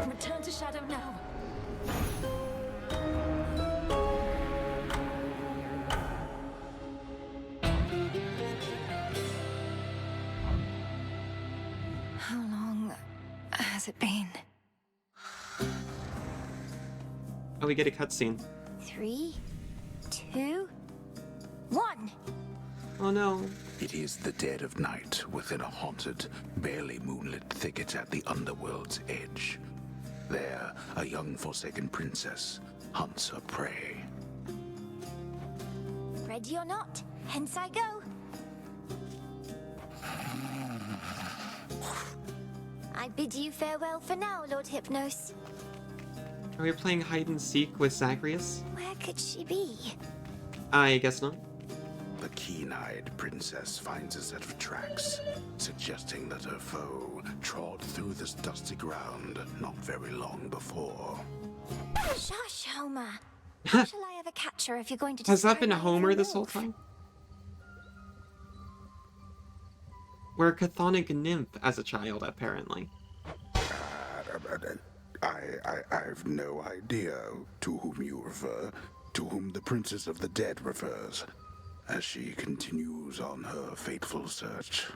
Return to Shadow now. How long has it been? Oh, we get a cutscene. 3, 2, 1. Oh no. It is the dead of night within a haunted, barely moonlit thicket at the underworld's edge. There, a young forsaken princess hunts her prey. Ready or not, hence I go. I bid you farewell for now, Lord Hypnos. Are we playing hide and seek with Zagreus? Where could she be? I guess not. The keen-eyed princess finds a set of tracks, suggesting that her foe trod through this dusty ground not very long before. Shush, Homer. How shall I ever catch her if you're going to Has that been describe Homer every this whole move? time? We're a chthonic nymph as a child, apparently. I've no idea to whom you refer, to whom the Princess of the Dead refers, as she continues on her fateful search.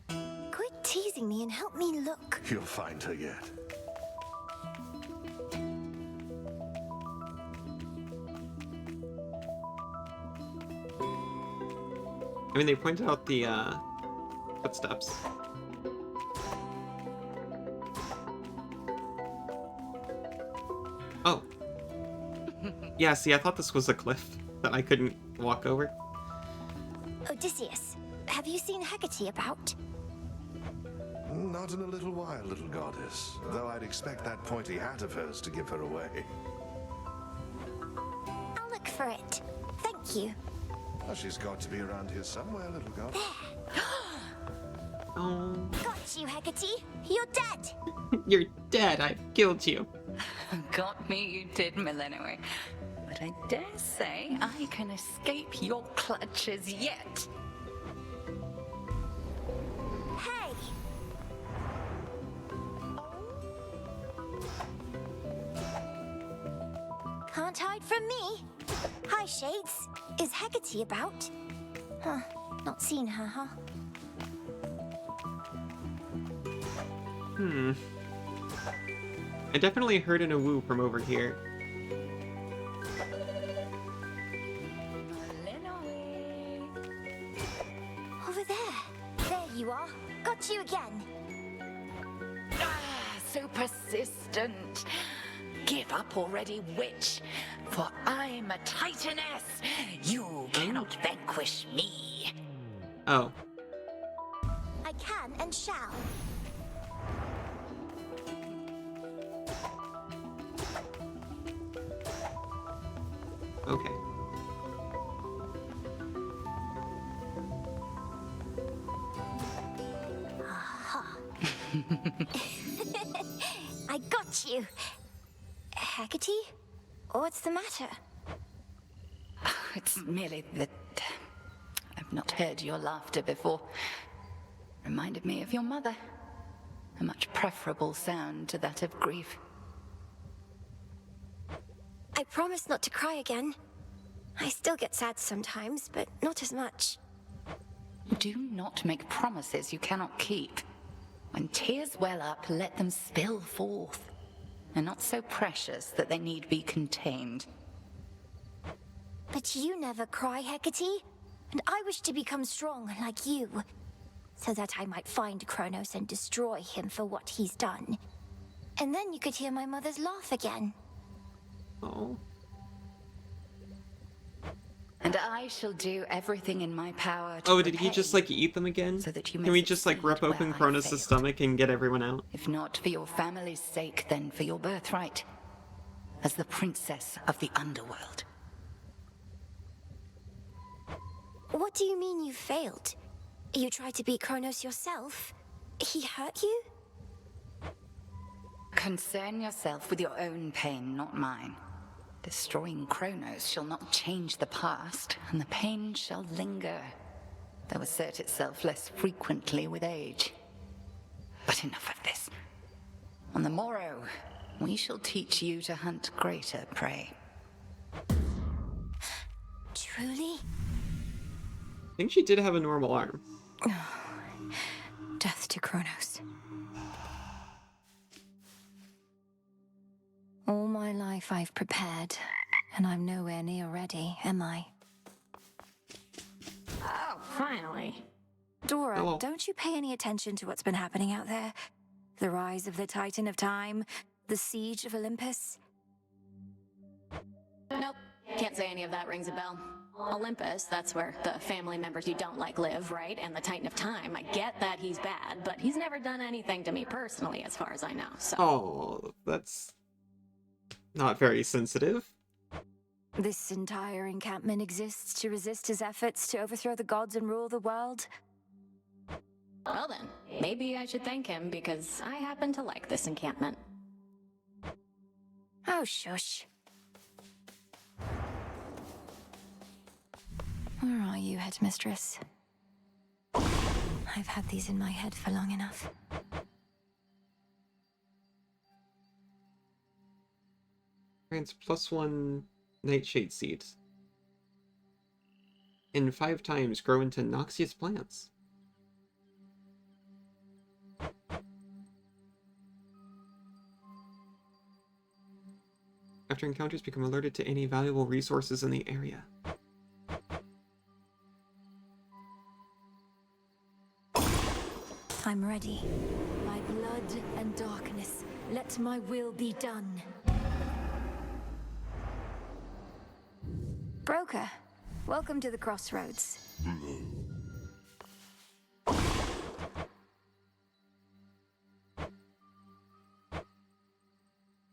Quit teasing me and help me look. You'll find her yet. I mean, they pointed out the footsteps. Oh. Yeah, see, I thought this was a cliff that I couldn't walk over. Odysseus, have you seen Hecate about? Not in a little while, little goddess. Though I'd expect that pointy hat of hers to give her away. I'll look for it. Thank you. Well, she's got to be around here somewhere, little goddess. Oh. Got you, Hecate. You're dead. You're dead. I killed you. got me, you did, Millennium. But I dare say I can escape your clutches yet. Hey! Can't hide from me. Hi, Shades. Is Hecate about? Huh. Not seen her, huh? I definitely heard an woo from over here. Over there. There you are. Got you again. Ah, so persistent. Give up already, witch. For I'm a titaness. You cannot vanquish me. Oh. I can and shall. Okay. Aha. I got you. Hecate? What's the matter? It's merely that I've not heard your laughter before. Reminded me of your mother. A much preferable sound to that of grief. I promise not to cry again. I still get sad sometimes, but not as much. Do not make promises you cannot keep. When tears well up, let them spill forth. They're not so precious that they need be contained. But you never cry, Hecate. And I wish to become strong like you. So that I might find Kronos and destroy him for what he's done. And then you could hear my mother's laugh again. Oh. And I shall do everything in my power to Oh, did he repay just, like, eat them again? so that you may Can we just, like, succeed rip where open I Kronos' failed. stomach and get everyone out? If not for your family's sake, then for your birthright. As the princess of the underworld. What do you mean you failed? You tried to beat Kronos yourself? He hurt you? Concern yourself with your own pain, not mine. Destroying Kronos shall not change the past, and the pain shall linger, though assert itself less frequently with age. But enough of this. On the morrow, we shall teach you to hunt greater prey. Truly? I think she did have a normal arm. Death to Kronos. All my life I've prepared, and I'm nowhere near ready, am I? Oh, finally. Dora, Hello. don't you pay any attention to what's been happening out there? The rise of the Titan of Time, the siege of Olympus? Nope. Can't say any of that rings a bell. Olympus, that's where the family members you don't like live, right? And the Titan of Time, I get that he's bad, but he's never done anything to me personally, as far as I know, so... Oh, that's not very sensitive. This entire encampment exists to resist his efforts to overthrow the gods and rule the world? Well then, maybe I should thank him, because I happen to like this encampment. Oh, shush. Where are you, headmistress? I've had these in my head for long enough. Grants +1 nightshade seeds. And 5 times grow into noxious plants. After encounters, become alerted to any valuable resources in the area. I'm ready. By blood and darkness, let my will be done. Broker, welcome to the crossroads.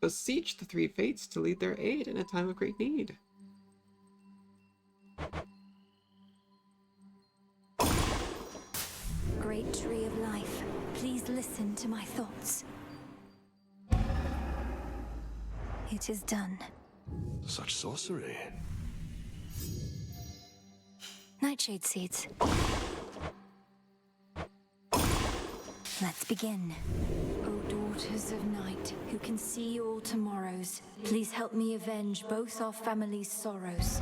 Beseech the 3 fates to lead their aid in a time of great need. Great tree of life, please listen to my thoughts. It is done. Such sorcery. Nightshade seeds. Let's begin. O daughters of night, who can see all tomorrows, please help me avenge both our families' sorrows.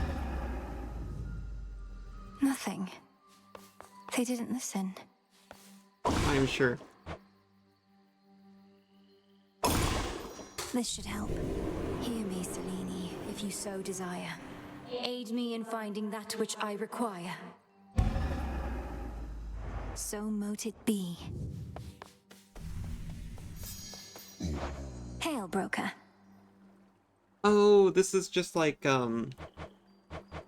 Nothing. They didn't listen. I'm sure. This should help. Hear me, Selene, if you so desire. Aid me in finding that which I require. So mote it be. Hail, broker. Oh, this is just like,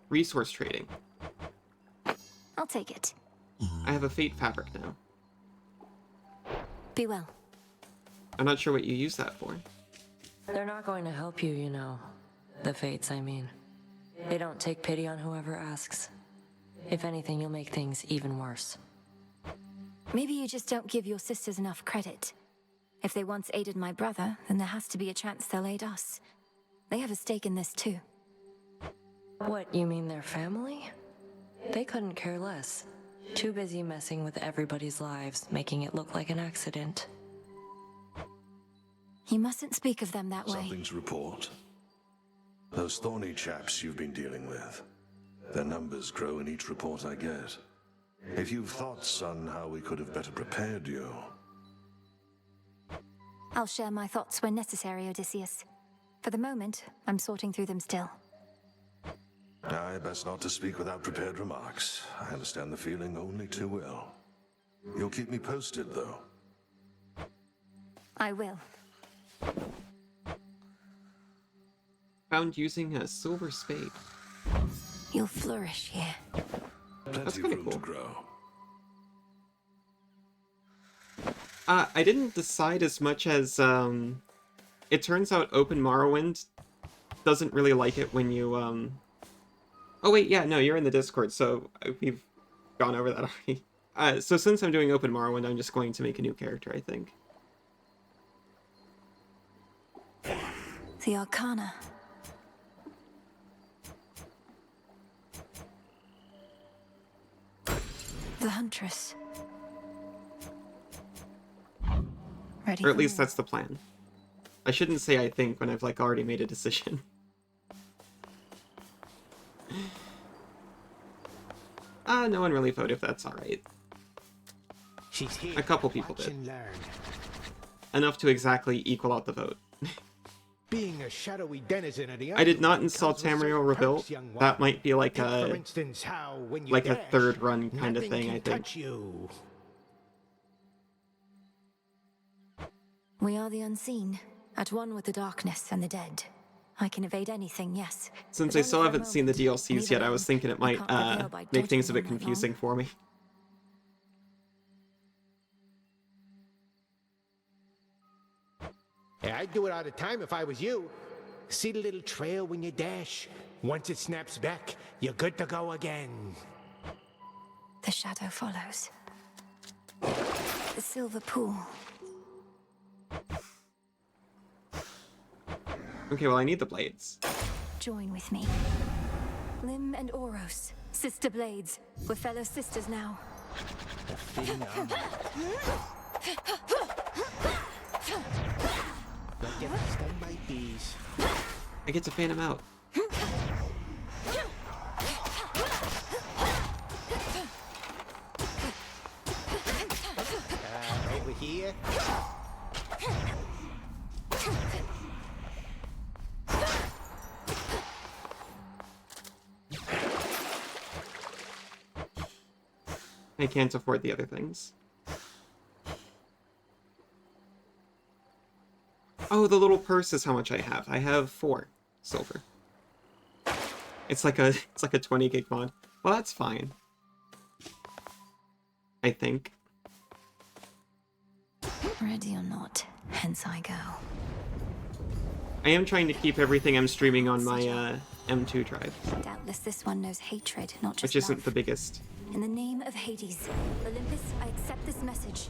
resource trading. I'll take it. I have a fate fabric now. Be well. I'm not sure what you use that for. They're not going to help you, you know. The fates, I mean. They don't take pity on whoever asks. If anything, you'll make things even worse. Maybe you just don't give your sisters enough credit. If they once aided my brother, then there has to be a chance they'll aid us. They have a stake in this too. What, you mean their family? They couldn't care less. Too busy messing with everybody's lives, making it look like an accident. You mustn't speak of them that way. Something to report? Those thorny chaps you've been dealing with. Their numbers grow in each report I get. If you've thoughts on how we could have better prepared you... I'll share my thoughts when necessary, Odysseus. For the moment, I'm sorting through them still. I best not to speak without prepared remarks. I understand the feeling only too well. You'll keep me posted, though. I will. Found using a silver spade. You'll flourish here. Plenty of room to grow. I didn't decide as much as, it turns out Open Morrowind doesn't really like it when you, Oh wait, yeah, no, you're in the Discord, so we've gone over that already. So since I'm doing Open Morrowind, I'm just going to make a new character, I think. The Arcana. The Huntress. Ready Or at least that's the plan. I shouldn't say I think when I've, like, already made a decision. No one really voted if that's alright. A couple people did. Enough to exactly equal out the vote. Being a shadowy denizen of the I did not install Tamriel Rebuilt. That might be like a for instance, how when you like a dash, third run kind of nothing thing, can I think. touch you. We are the unseen, at one with the darkness and the dead. I can evade anything, yes. Since but I still only for a haven't seen the moment. DLCs And yet, I even was then, thinking it I might can't prevail by make things a dodging bit all night confusing long. for me. Yeah, I'd do it all the time if I was you. See the little trail when you dash? Once it snaps back, you're good to go again. The shadow follows. The silver pool. Okay, well I need the blades. Join with me. Lim and Oros, sister blades. We're fellow sisters now. The fitting armor. Don't get stung by bees. I get to fan him out. Over here. I can't afford the other things. Oh, the little purse is how much I have. I have 4 silver. It's like a 20 gig mod. Well, that's fine. I think. Ready or not, hence I go. I am trying to keep everything I'm streaming on my M2 drive, Doubtless this one knows hatred, not just which isn't love. the biggest. In the name of Hades, Olympus, I accept this message.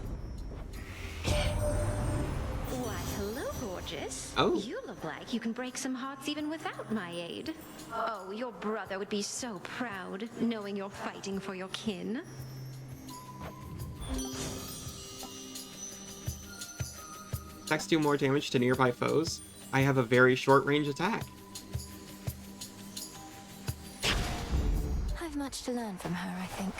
Why, hello, gorgeous. Oh. You look like you can break some hearts even without my aid. Oh, your brother would be so proud, knowing you're fighting for your kin. Attacks do more damage to nearby foes. I have a very short range attack. I've much to learn from her, I think.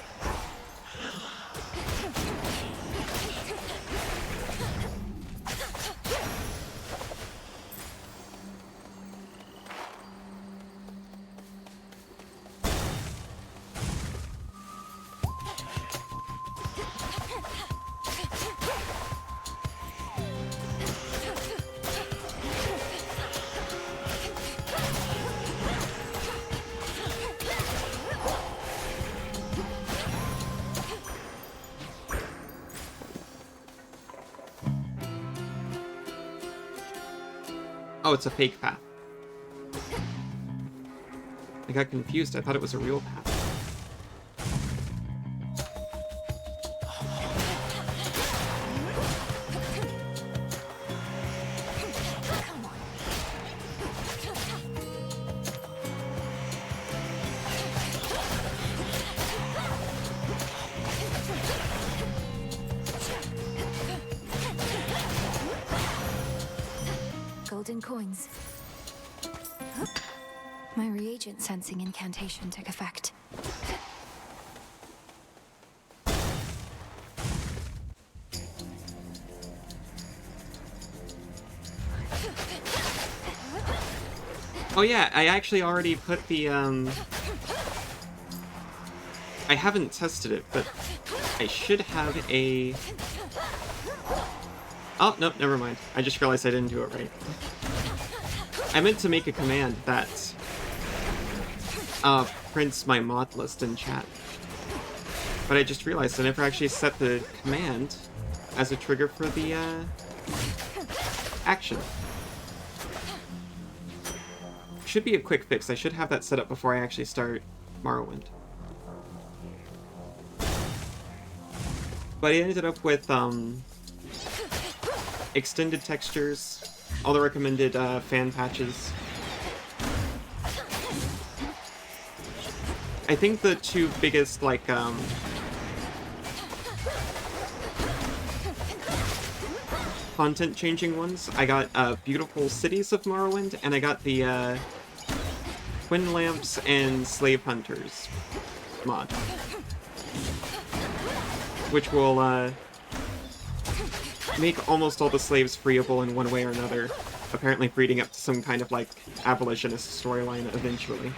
Oh, it's a fake path. I got confused. I thought it was a real path. Golden coins. Huh? My reagent sensing incantation took effect. Oh yeah, I actually already put the, I haven't tested it, but I should have a... Oh, nope, never mind. I just realized I didn't do it right. I meant to make a command that prints my mod list in chat. But I just realized I never actually set the command as a trigger for the action. Should be a quick fix. I should have that set up before I actually start Morrowind. But I ended up with extended textures, all the recommended fan patches. I think the two biggest, like, content-changing ones, I got Beautiful Cities of Morrowind, and I got the Twin Lamps and Slave Hunters mod, which will make almost all the slaves freeable in one way or another, apparently leading up to some kind of, like, abolitionist storyline eventually.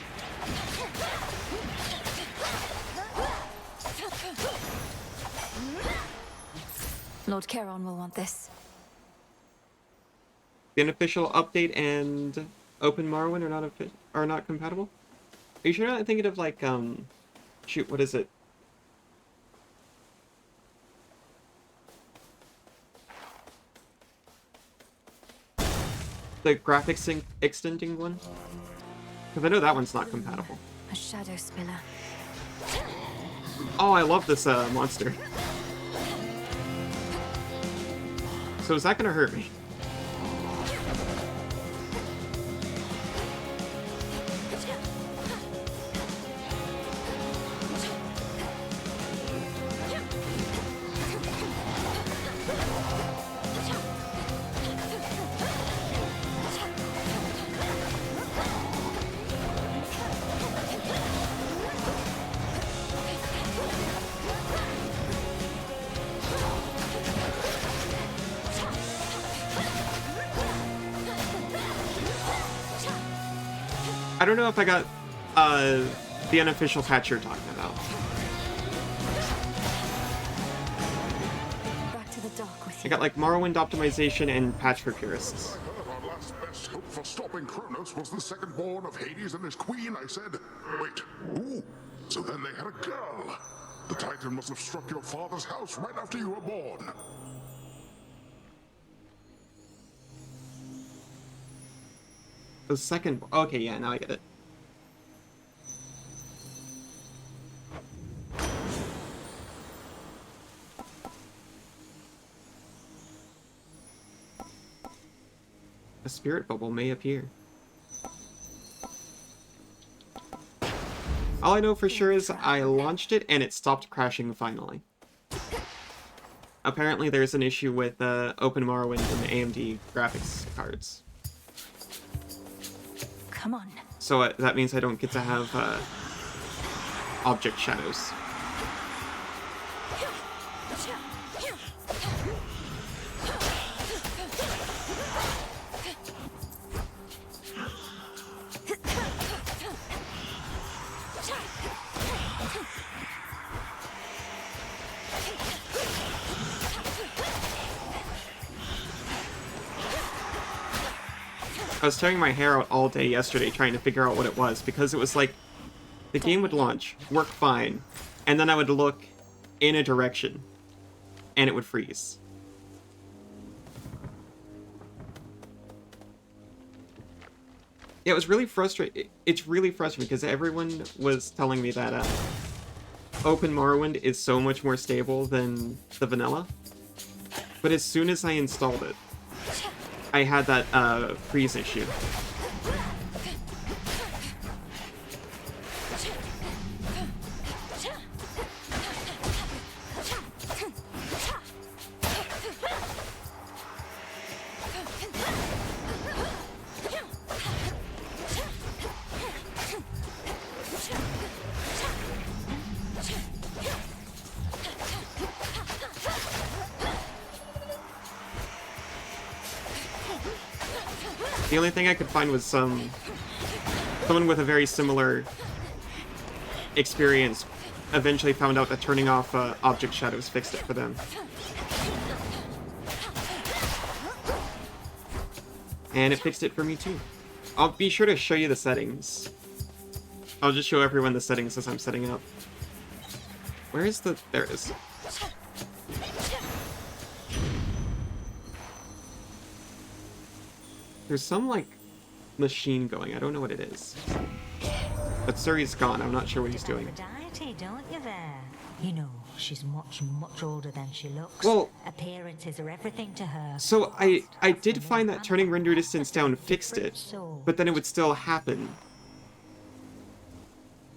Lord Charon will want this. The unofficial update and open Morrowind are not compatible? Are you sure you're not thinking of, like, shoot, what is it? The graphics extending one? Because I know that one's not compatible. A shadow spiller. Oh, I love this monster. So is that gonna hurt me? I don't know if I got the unofficial patch you're talking about. Back to the dock with you. I got like Morrowind optimization and patch for purists. Our last best hope for stopping Kronos was the second born of Hades and his queen, I said. Wait, ooh, so then they had a girl. The Titan must have struck your father's house right after you were born. The second... Okay, yeah, now I get it. A spirit bubble may appear. All I know for sure is I launched it and it stopped crashing finally. Apparently there's an issue with Open Morrowind and AMD graphics cards. Come on. So that means I don't get to have object shadows. I was tearing my hair out all day yesterday trying to figure out what it was, because it was like, the game would launch, work fine, and then I would look in a direction, and it would freeze. Yeah, it was really frustrating. It's really frustrating because everyone was telling me that Open Morrowind is so much more stable than the vanilla, but as soon as I installed it, I had that freeze issue. The only thing I could find was someone with a very similar experience eventually found out that turning off object shadows fixed it for them. And it fixed it for me too. I'll be sure to show you the settings. I'll just show everyone the settings as I'm setting up. Where is the... there it is. There's some, like, machine going. I don't know what it is. But Suri's gone. I'm not sure what he's doing. Deity, don't you there? You know, she's much, much older than she looks. Well, appearances are everything to her. So I did find that turning render distance down fixed it, but then it would still happen.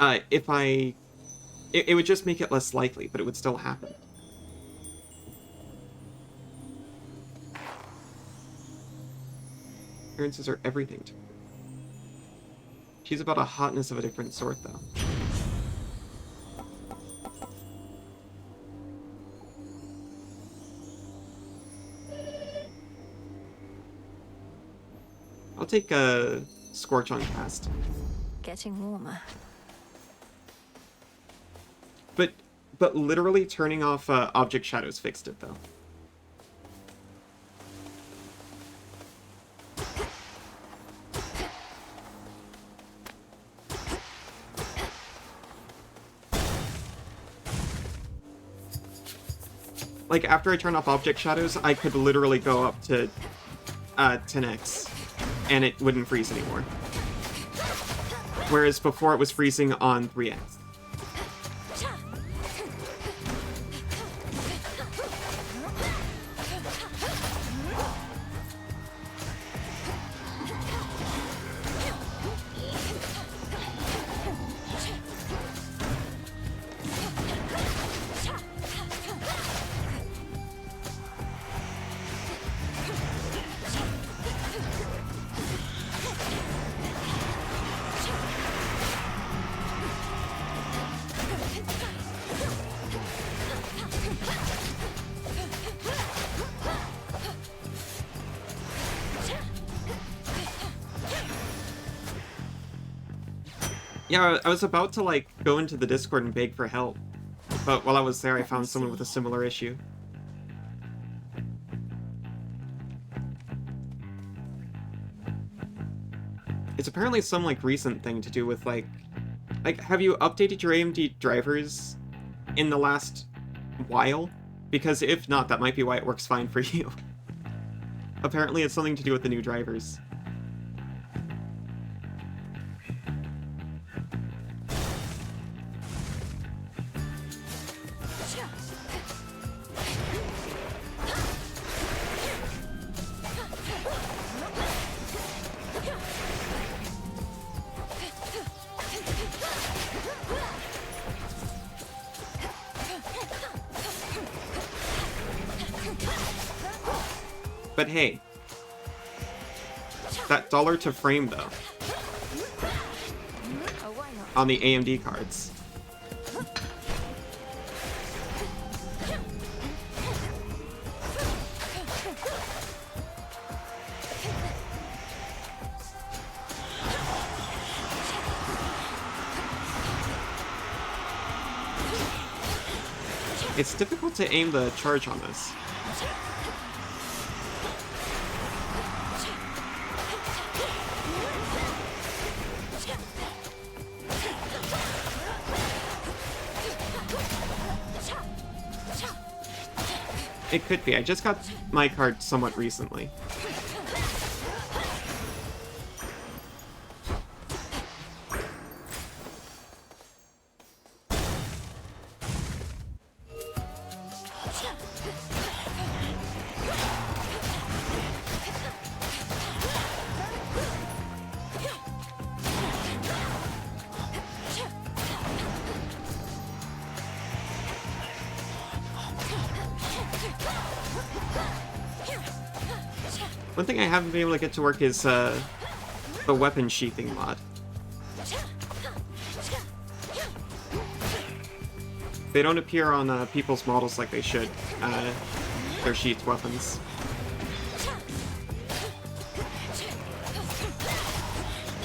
If it would just make it less likely, but it would still happen. Appearances are everything to her. She's about a hotness of a different sort, though. I'll take a Scorch on cast. Getting warmer. But literally turning off object shadows fixed it, though. Like, after I turn off object shadows, I could literally go up to 10x, and it wouldn't freeze anymore. Whereas before it was freezing on 3x. Yeah, I was about to, like, go into the Discord and beg for help, but while I was there I found someone with a similar issue. It's apparently some, like, recent thing to do with, like, have you updated your AMD drivers in the last while? Because if not, that might be why it works fine for you. Apparently it's something to do with the new drivers. But hey, that dollar to frame though, on the AMD cards. It's difficult to aim the charge on this. It could be. I just got my card somewhat recently. One thing I haven't been able to get to work is the weapon sheathing mod. They don't appear on people's models like they should, their sheathed weapons.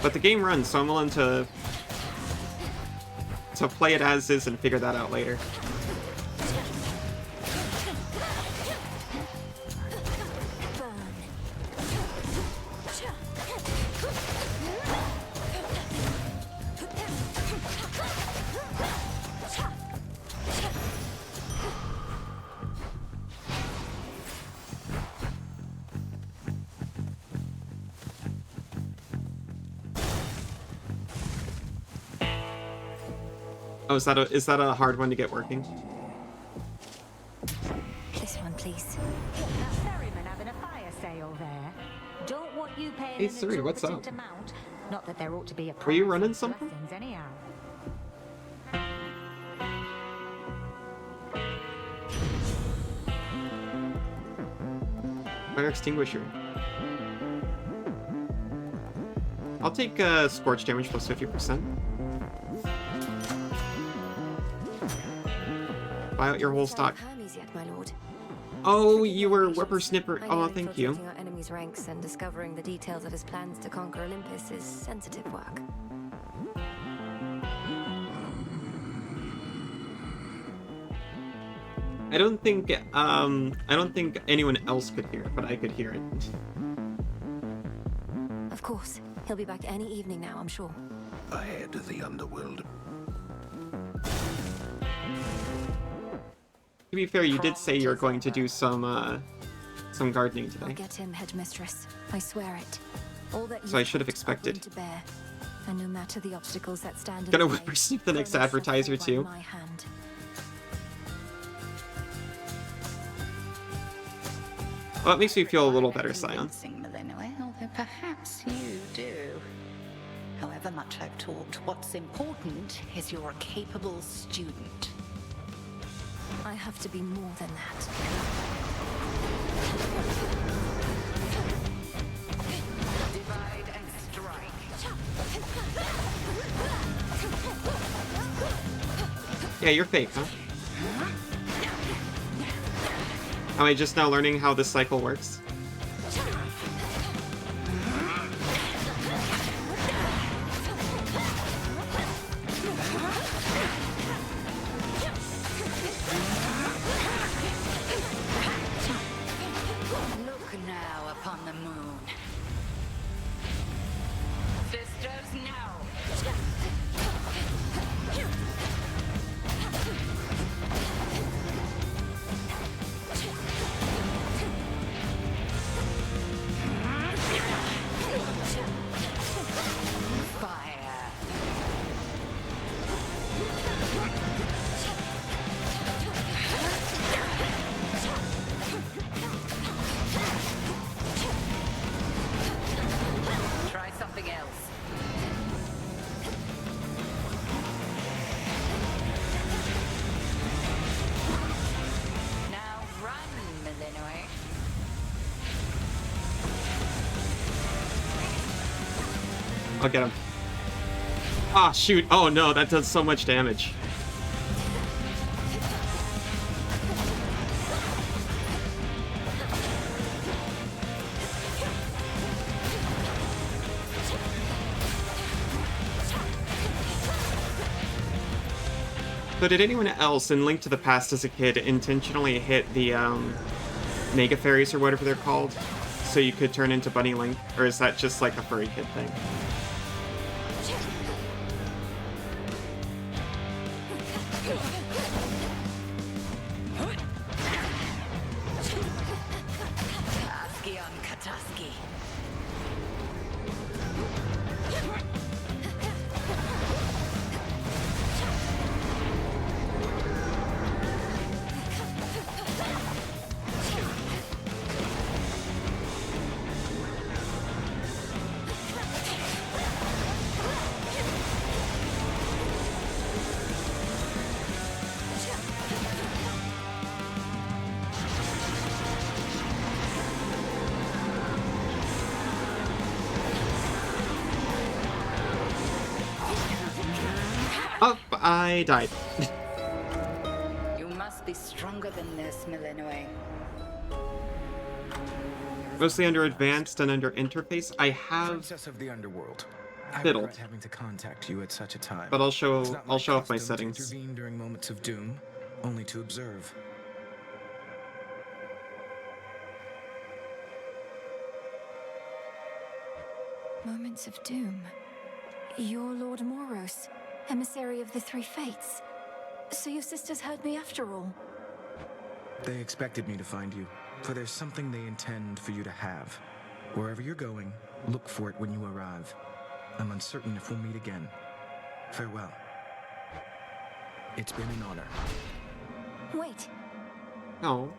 But the game runs, so I'm willing to play it as is and figure that out later. Oh, is that a hard one to get working? This one, please. That ferryman having a fire sale there. Don't want you paying Hey an Siri, what's up? exorbitant amount. Not that there ought to be a Were you price running on something? blessings anyhow. Fire extinguisher. I'll take scorch damage plus 50%. Buy out your whole stock. Hermes yet, my lord. Oh, you were whippersnipper. I Oh, know thank you. infiltrating our enemy's ranks and discovering the details of his plans to conquer Olympus is sensitive work. I don't think anyone else could hear it, but I could hear it. Of course. He'll be back any evening now, I'm sure. Ahead of the underworld. To be fair, you did say you're going to do some gardening I'll today. get him, headmistress. I swear it. All that So I you've should have got, I'll bring expected. to bear. And no matter the obstacles that stand in Gonna the way, whippersnip the next Kronos shall advertiser fall by too. my hand. Well, it makes me feel a little better, Scion. Convincing, Millennial, although perhaps you do. However much I've taught, what's important is you're a capable student. I have to be more than that. Divide and strike. Yeah, you're fake, huh? Am I just now learning how this cycle works? Look now upon the moon. Sisters, now. Fire. I'll get him. Ah, shoot. Oh no, that does so much damage. So did anyone else in Link to the Past as a kid intentionally hit the Mega Fairies or whatever they're called so you could turn into Bunny Link? Or is that just like a furry kid thing? Oh, I died. You must be stronger than this, Millennium. Mostly under advanced and under interface. I have Princess of the Underworld. I fiddled, regret having to contact you at such a time. but I'll show It's not off my custom to settings. intervene during moments of doom, only to observe. Moments of doom. You're Lord Moros, emissary of the Three Fates. So your sisters heard me after all. They expected me to find you, for there's something they intend for you to have. Wherever you're going, look for it when you arrive. I'm uncertain if we'll meet again. Farewell. It's been an honor. Wait. No.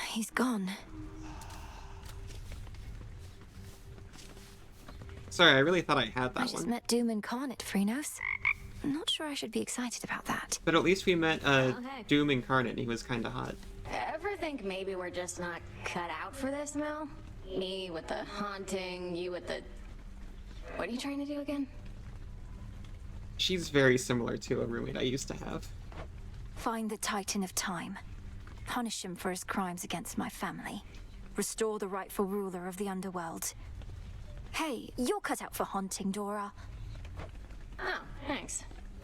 He's gone. Sorry, I really thought I had I that just one. met Doom Incarnate, Freenos. Not sure I should be excited about that. But at least we met hey. Doom Incarnate. He was kind of hot. Ever think maybe we're just not cut out for this, Mel? Me with the haunting, you with the... What are you trying to do again? She's very similar to a roommate I used to have. Find the Titan of Time. Punish him for his crimes against my family. Restore the rightful ruler of the underworld. Hey, you're cut out for haunting, Dora. Oh, thanks.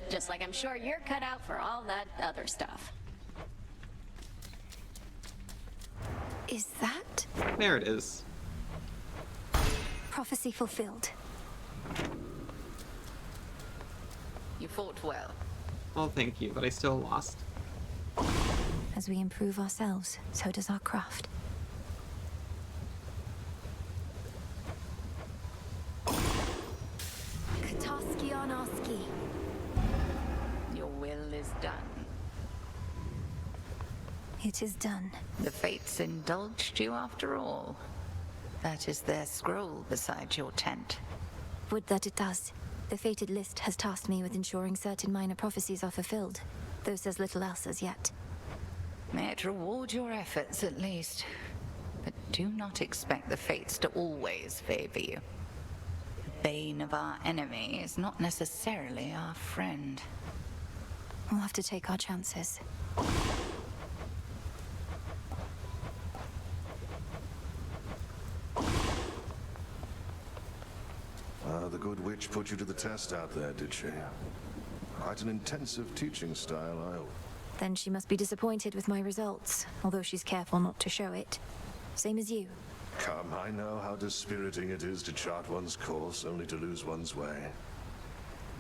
Just like I'm sure you're cut out for all that other stuff. Is that There it is. prophecy fulfilled? You fought well. Well, thank you, but I still lost. As we improve ourselves, so does our craft. Kataski Arnaski. Your will is done. It is done. The fates indulged you after all. That is their scroll beside your tent. Would that it does. The fated list has tasked me with ensuring certain minor prophecies are fulfilled, though says little else as yet. May it reward your efforts at least. But do not expect the fates to always favor you. The bane of our enemy is not necessarily our friend. We'll have to take our chances. The good witch put you to the test out there, did she? Quite an intensive teaching style, I hope. Then she must be disappointed with my results, although she's careful not to show it. Same as you. Come, I know how dispiriting it is to chart one's course only to lose one's way.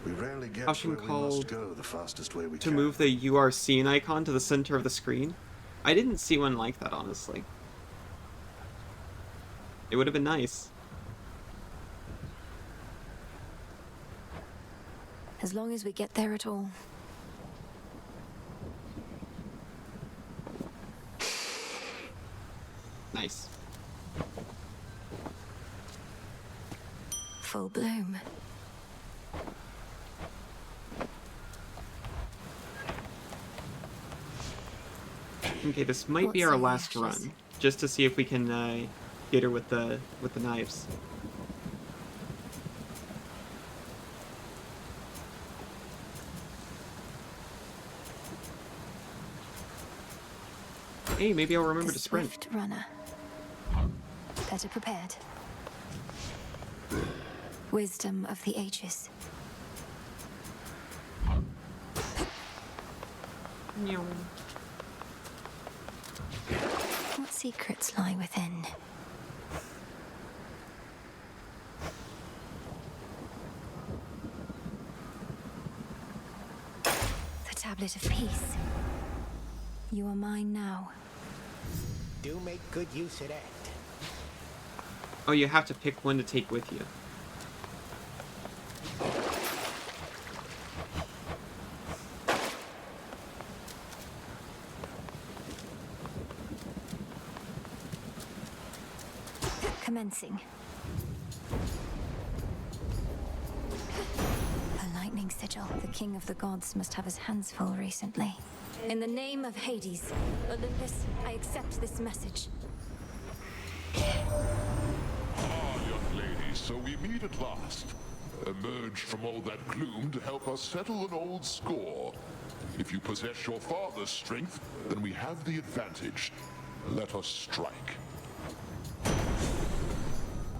We rarely get Option where we called must go the fastest way we to can. move the "You Are Seen" icon to the center of the screen. I didn't see one like that, honestly. It would have been nice. As long as we get there at all. Nice. Full bloom. Okay, this might be What's our in the last ashes? run, just to see if we can get her with the knives. Hey, maybe I'll remember to sprint. Swift runner. Better prepared. Wisdom of the ages. What secrets lie within? The Tablet of Peace. You are mine now. Do make good use of that. Oh, you have to pick one to take with you. Commencing. A lightning sigil. The king of the gods must have his hands full recently. In the name of Hades, Olympus, I accept this message. Young lady, so we meet at last. Emerged from all that gloom to help us settle an old score. If you possess your father's strength, then we have the advantage. Let us strike.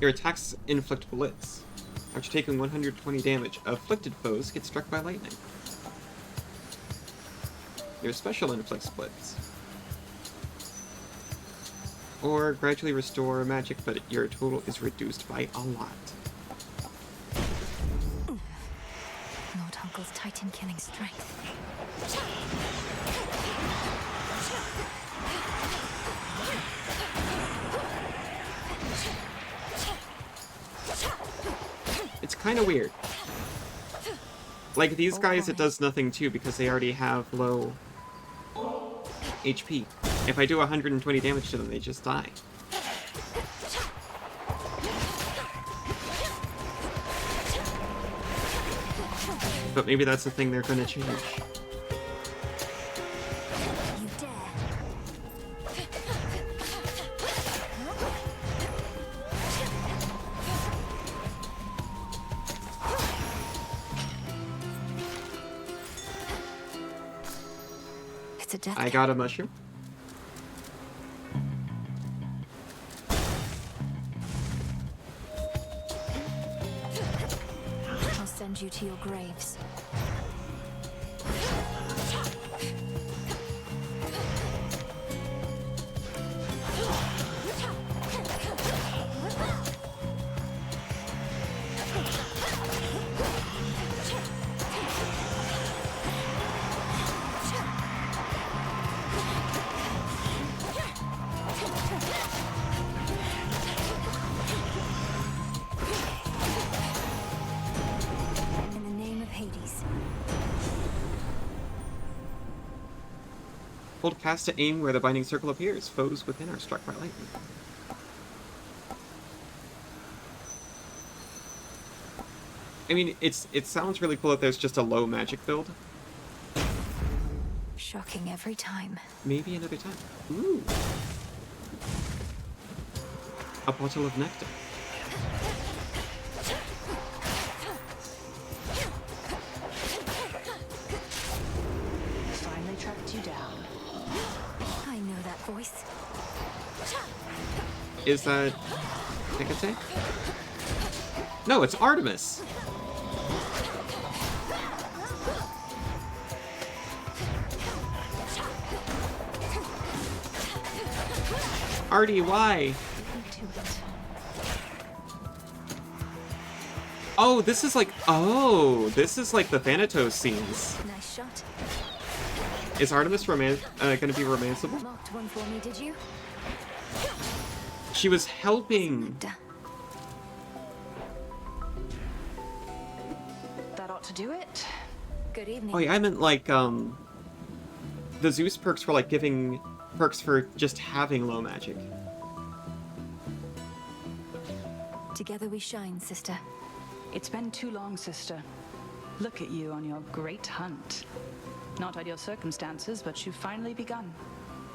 Your attacks inflict blitz. After taking 120 damage, afflicted foes get struck by lightning. Your special inflicts blitz. Or gradually restore magic, but your total is reduced by a lot. Lord Hunkle's Titan-killing strength. It's kind of weird. Like, these guys, it does nothing too, because they already have low HP. If I do 120 damage to them, they just die. But maybe that's the thing they're gonna change. You dare. It's a death. I got a mushroom. I'll send you to your graves. In the name of Hades. Hold cast to aim where the binding circle appears. Foes within are struck by lightning. I mean, it sounds really cool if there's just a low magic build. Shocking every time. Maybe another time. Ooh. A bottle of nectar. Finally tracked you down. I know that voice. Is that Hecate? No, it's Artemis. Artie, why? Oh, this is like the Thanatos scenes. Nice shot. Is Artemis gonna be romanceable? Marked one for me, did you? She was helping. That ought to do it. Good evening. Oh yeah, I meant like the Zeus perks were like giving perks for just having low magic. Together we shine, sister. It's been too long, sister. Look at you on your great hunt. Not ideal circumstances, but you've finally begun.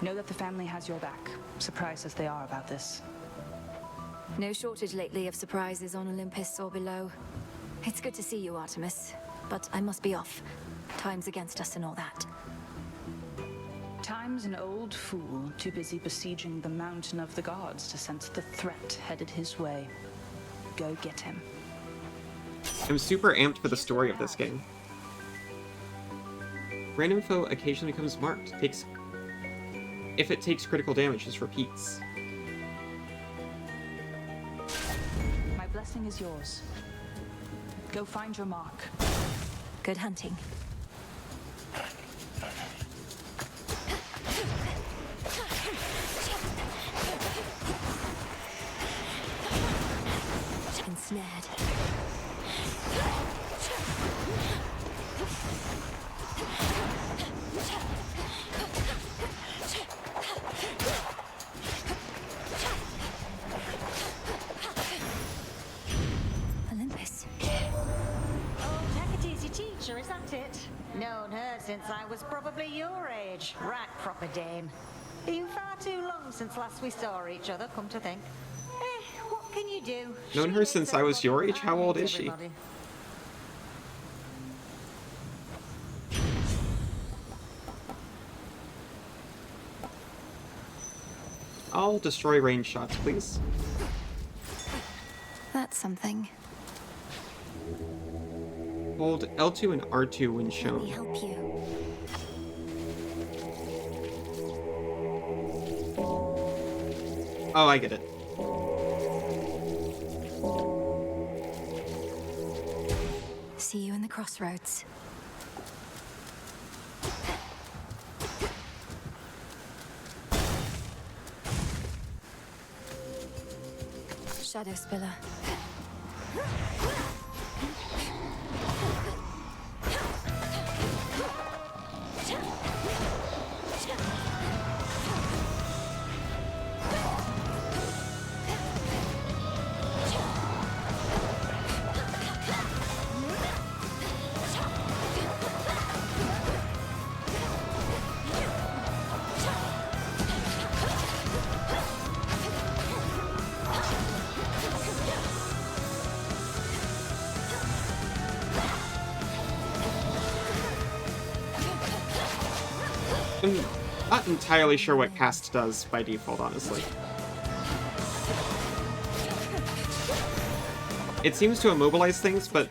Know that the family has your back, surprised as they are about this. No shortage lately of surprises on Olympus or below. It's good to see you, Artemis, but I must be off. Time's against us and all that. Time's an old fool, too busy besieging the mountain of the gods to sense the threat headed his way. Go get him. I'm super amped for the story of this game. Random foe occasionally becomes marked. If it takes critical damage, just repeats. My blessing is yours. Go find your mark. Good hunting. Ensnared. Olympus. Oh, Hecate's your teacher, is that it? Known her since I was probably your age. Right, proper dame. Been far too long since last we saw each other, come to think. What can you do? Known her since I was your age? How old is she? I'll destroy range shots, please. That's something. Hold L2 and R2 when Let me shown. help you. Oh, I get it. See you in the crossroads. Shadow Spiller. I'm not entirely sure what cast does by default, honestly. It seems to immobilize things, but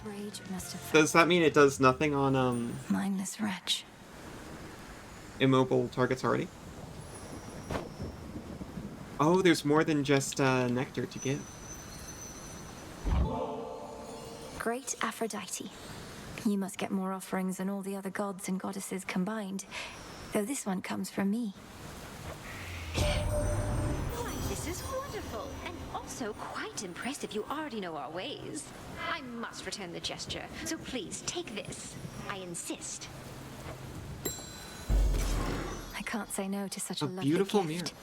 does that mean it does nothing on Mindless wretch. immobile targets already? Oh, there's more than just nectar to give. Great Aphrodite. You must get more offerings than all the other gods and goddesses combined. Though this one comes from me. Why, this is wonderful, and also quite impressive. You already know our ways. I must return the gesture, so please take this. I insist. I can't say no to such a lovely beautiful gift.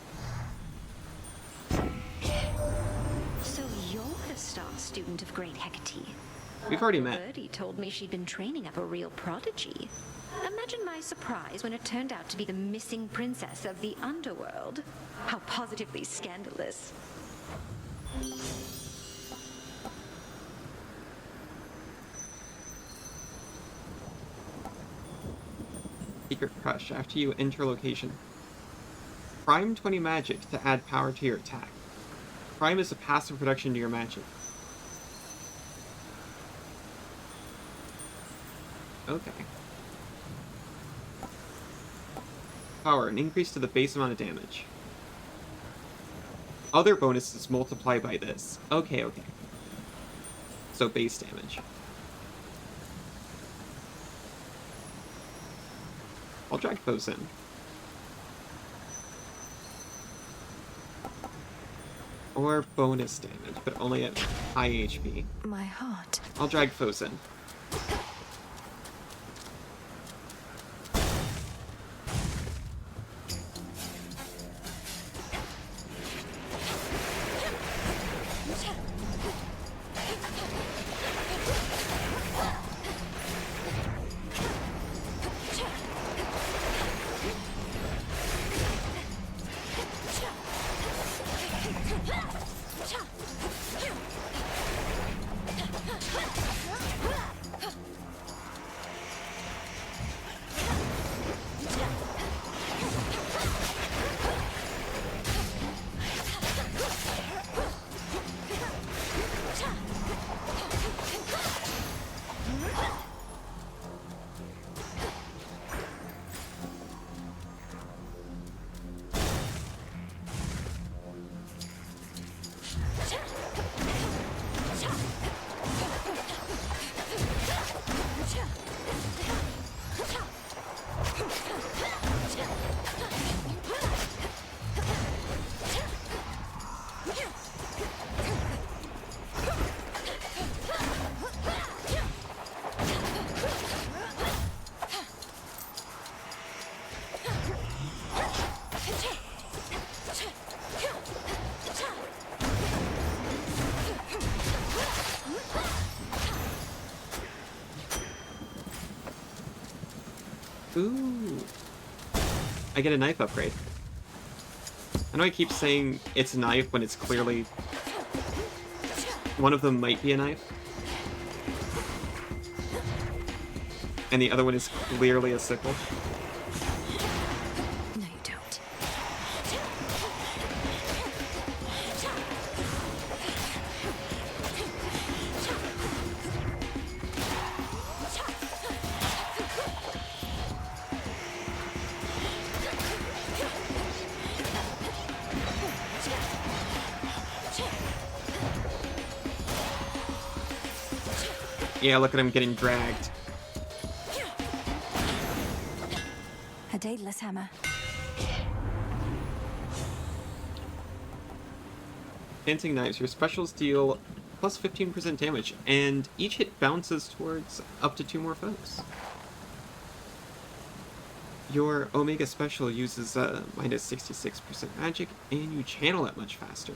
So you're the star student of Great Hecate. We've already met. Birdie told me she'd been training up a real prodigy. Imagine my surprise when it turned out to be the missing princess of the underworld. How positively scandalous. Secret Crush. After you enter location. Prime 20 magic to add power to your attack. Prime is a passive reduction to your magic. Okay. Power, an increase to the base amount of damage. Other bonuses multiply by this. Okay, okay. So base damage. I'll drag those in. Or bonus damage, but only at high HP. My heart. I'll drag foes in. Ooh. I get a knife upgrade. I know I keep saying it's a knife when it's clearly... One of them might be a knife. And the other one is clearly a sickle. No, you don't. Yeah, look at him getting dragged. A daedalus hammer. Dancing knives. Your specials deal plus 15% damage, and each hit bounces towards up to 2 more foes. Your Omega special uses minus 66% magic, and you channel it much faster.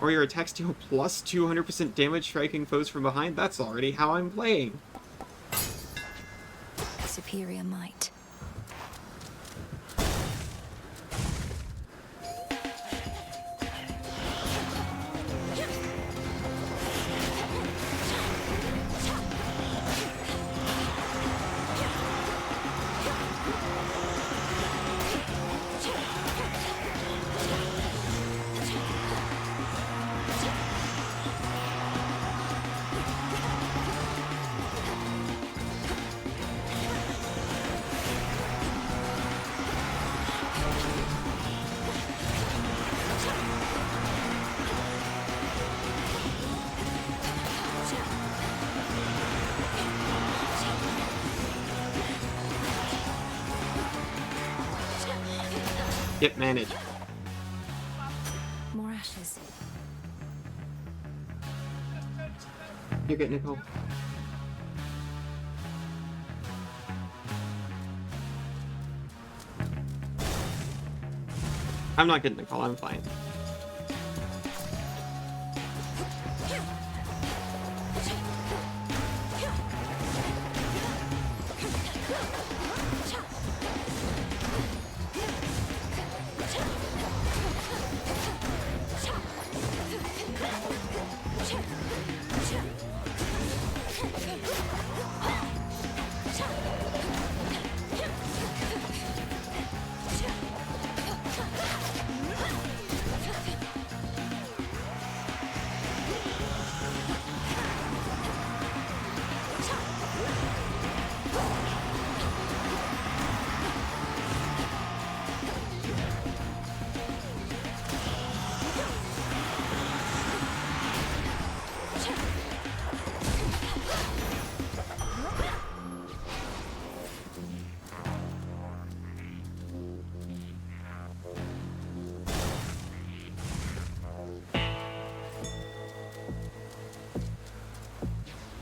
Or your attacks deal plus 200% damage striking foes from behind. That's already how I'm playing. Superior might. Get managed. More ashes. You're getting Nicole. I'm not getting Nicole, I'm fine.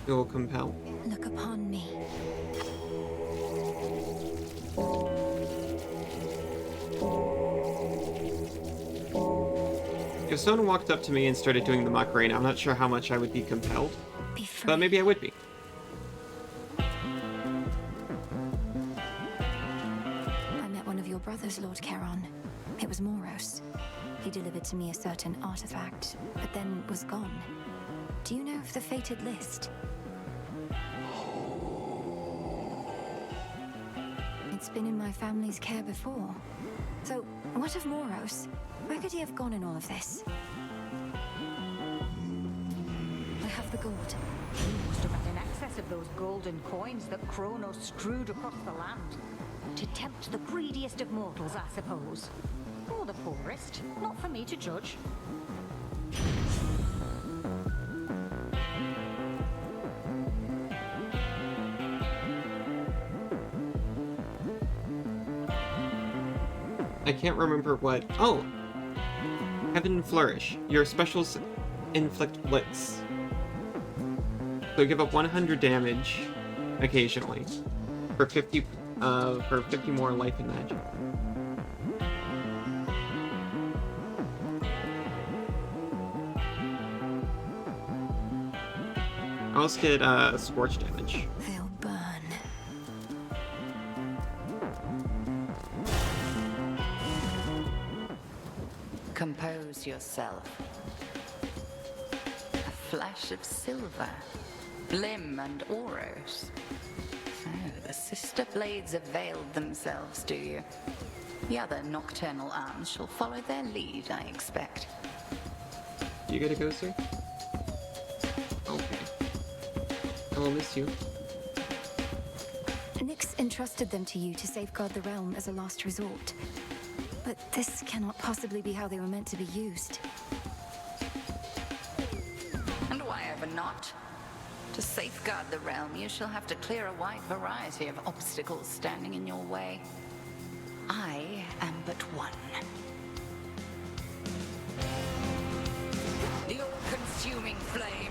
It will compel. Look upon me. If someone walked up to me and started doing the Macarena, I'm not sure how much I would be compelled. But maybe I would be. I met one of your brothers, Lord Charon. It was Moros. He delivered to me a certain artifact, but then was gone. Do you know of the fated list? It's been in my family's care before. So, what of Moros? Where could he have gone in all of this? I have the gold. You must have had in excess of those golden coins that Kronos strewed across the land. To tempt the greediest of mortals, I suppose. Or the poorest. Not for me to judge. I can't remember what... Oh! Heaven Flourish. Your specials inflict blitz. So give up 100 damage occasionally for 50 more life and magic. I'll get scorch damage. They'll burn. Compose yourself. A flash of silver, Blim and Oros. Oh, the sister blades have veiled themselves, do you? The other nocturnal arms shall follow their lead, I expect. You gotta go, sir? Okay. I will miss you. Nyx entrusted them to you to safeguard the realm as a last resort. But this cannot possibly be how they were meant to be used. And why ever not? To safeguard the realm, you shall have to clear a wide variety of obstacles standing in your way. I am but one. The all-consuming flame.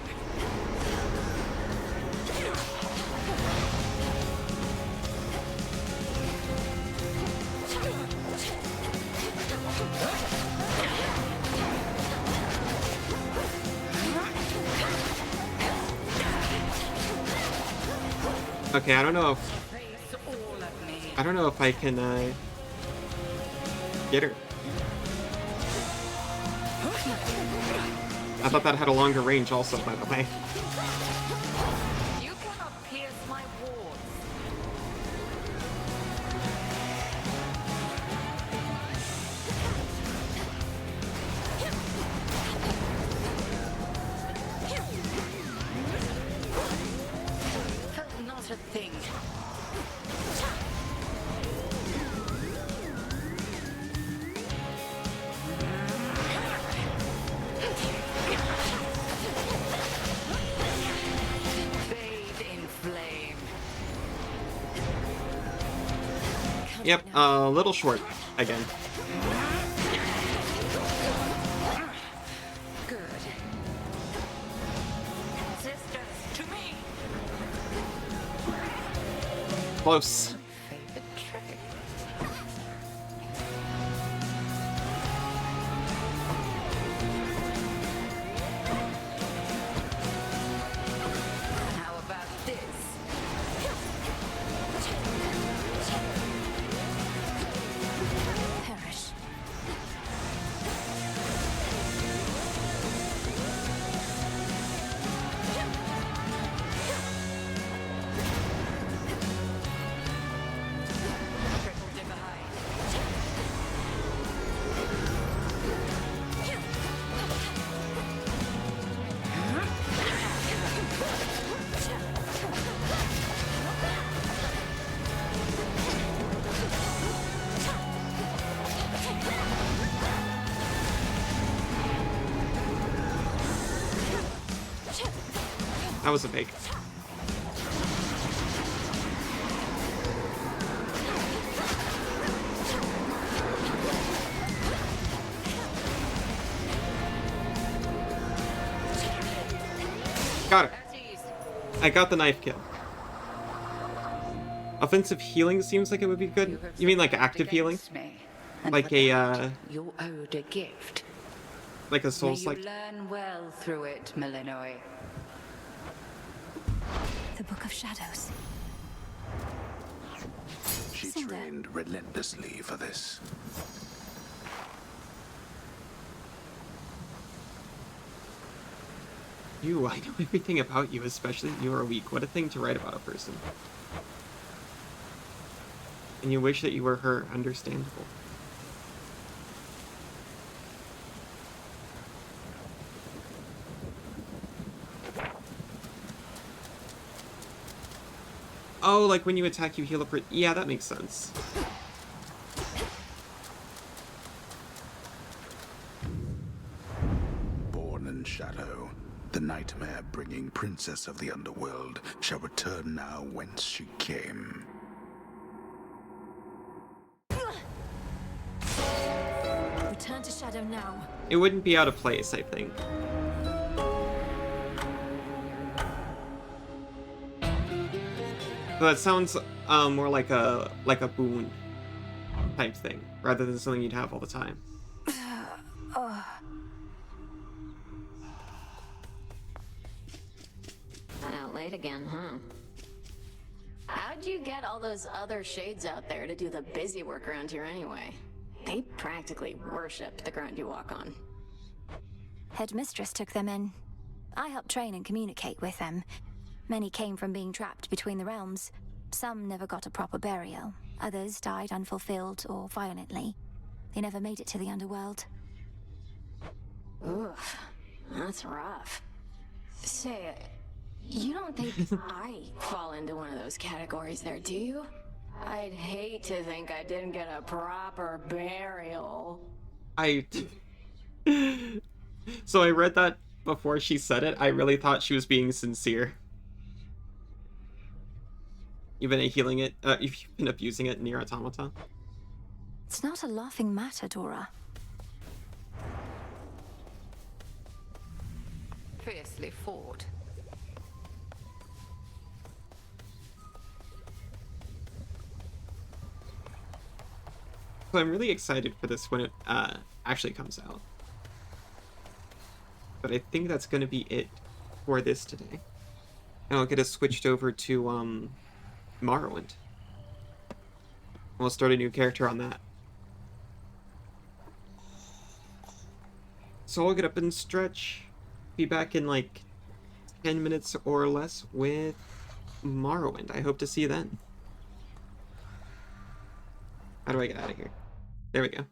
Okay, I don't know if I can get her. I thought that had a longer range also, by the way. You cannot pierce my wards. Not a thing. Yep, a little short again. Good. Sisters, to me. Close. Favorite trick. How about this? Perish. Triple divide. That was a fake. Got it. I got the knife kill. Offensive healing seems like it would be good. You mean like active healing? Like a You owed a gift. like a May soul you like learn well through it, Malinois. The Book of Shadows. She Cinder. trained relentlessly for this. you. I know everything about you, especially that you are weak. What a thing to write about a person. And you wish that you were her. Understandable. Oh, like when you attack, you heal up. Yeah, that makes sense. Born in shadow, the nightmare-bringing princess of the underworld shall return now whence she came. Return to Shadow now. It wouldn't be out of place, I think. So that sounds more like a boon type thing, rather than something you'd have all the time. Well, late again, huh? How'd you get all those other shades out there to do the busy work around here anyway? They practically worship the ground you walk on. Headmistress took them in. I helped train and communicate with them. Many came from being trapped between the realms. Some never got a proper burial. Others died unfulfilled or violently. They never made it to the underworld. Oof, that's rough. Say, you don't think I fall into one of those categories there, do you? I'd hate to think I didn't get a proper burial. So I read that before she said it. I really thought she was being sincere. You've been healing it, you've been abusing it near Automata? It's not a laughing matter, Dora. Fiercely fought. So I'm really excited for this when it actually comes out. But I think that's going to be it for this today. And I'll get us switched over to Morrowind. We'll start a new character on that. So I'll get up and stretch. Be back in like 10 minutes or less with Morrowind. I hope to see you then. How do I get out of here? There we go.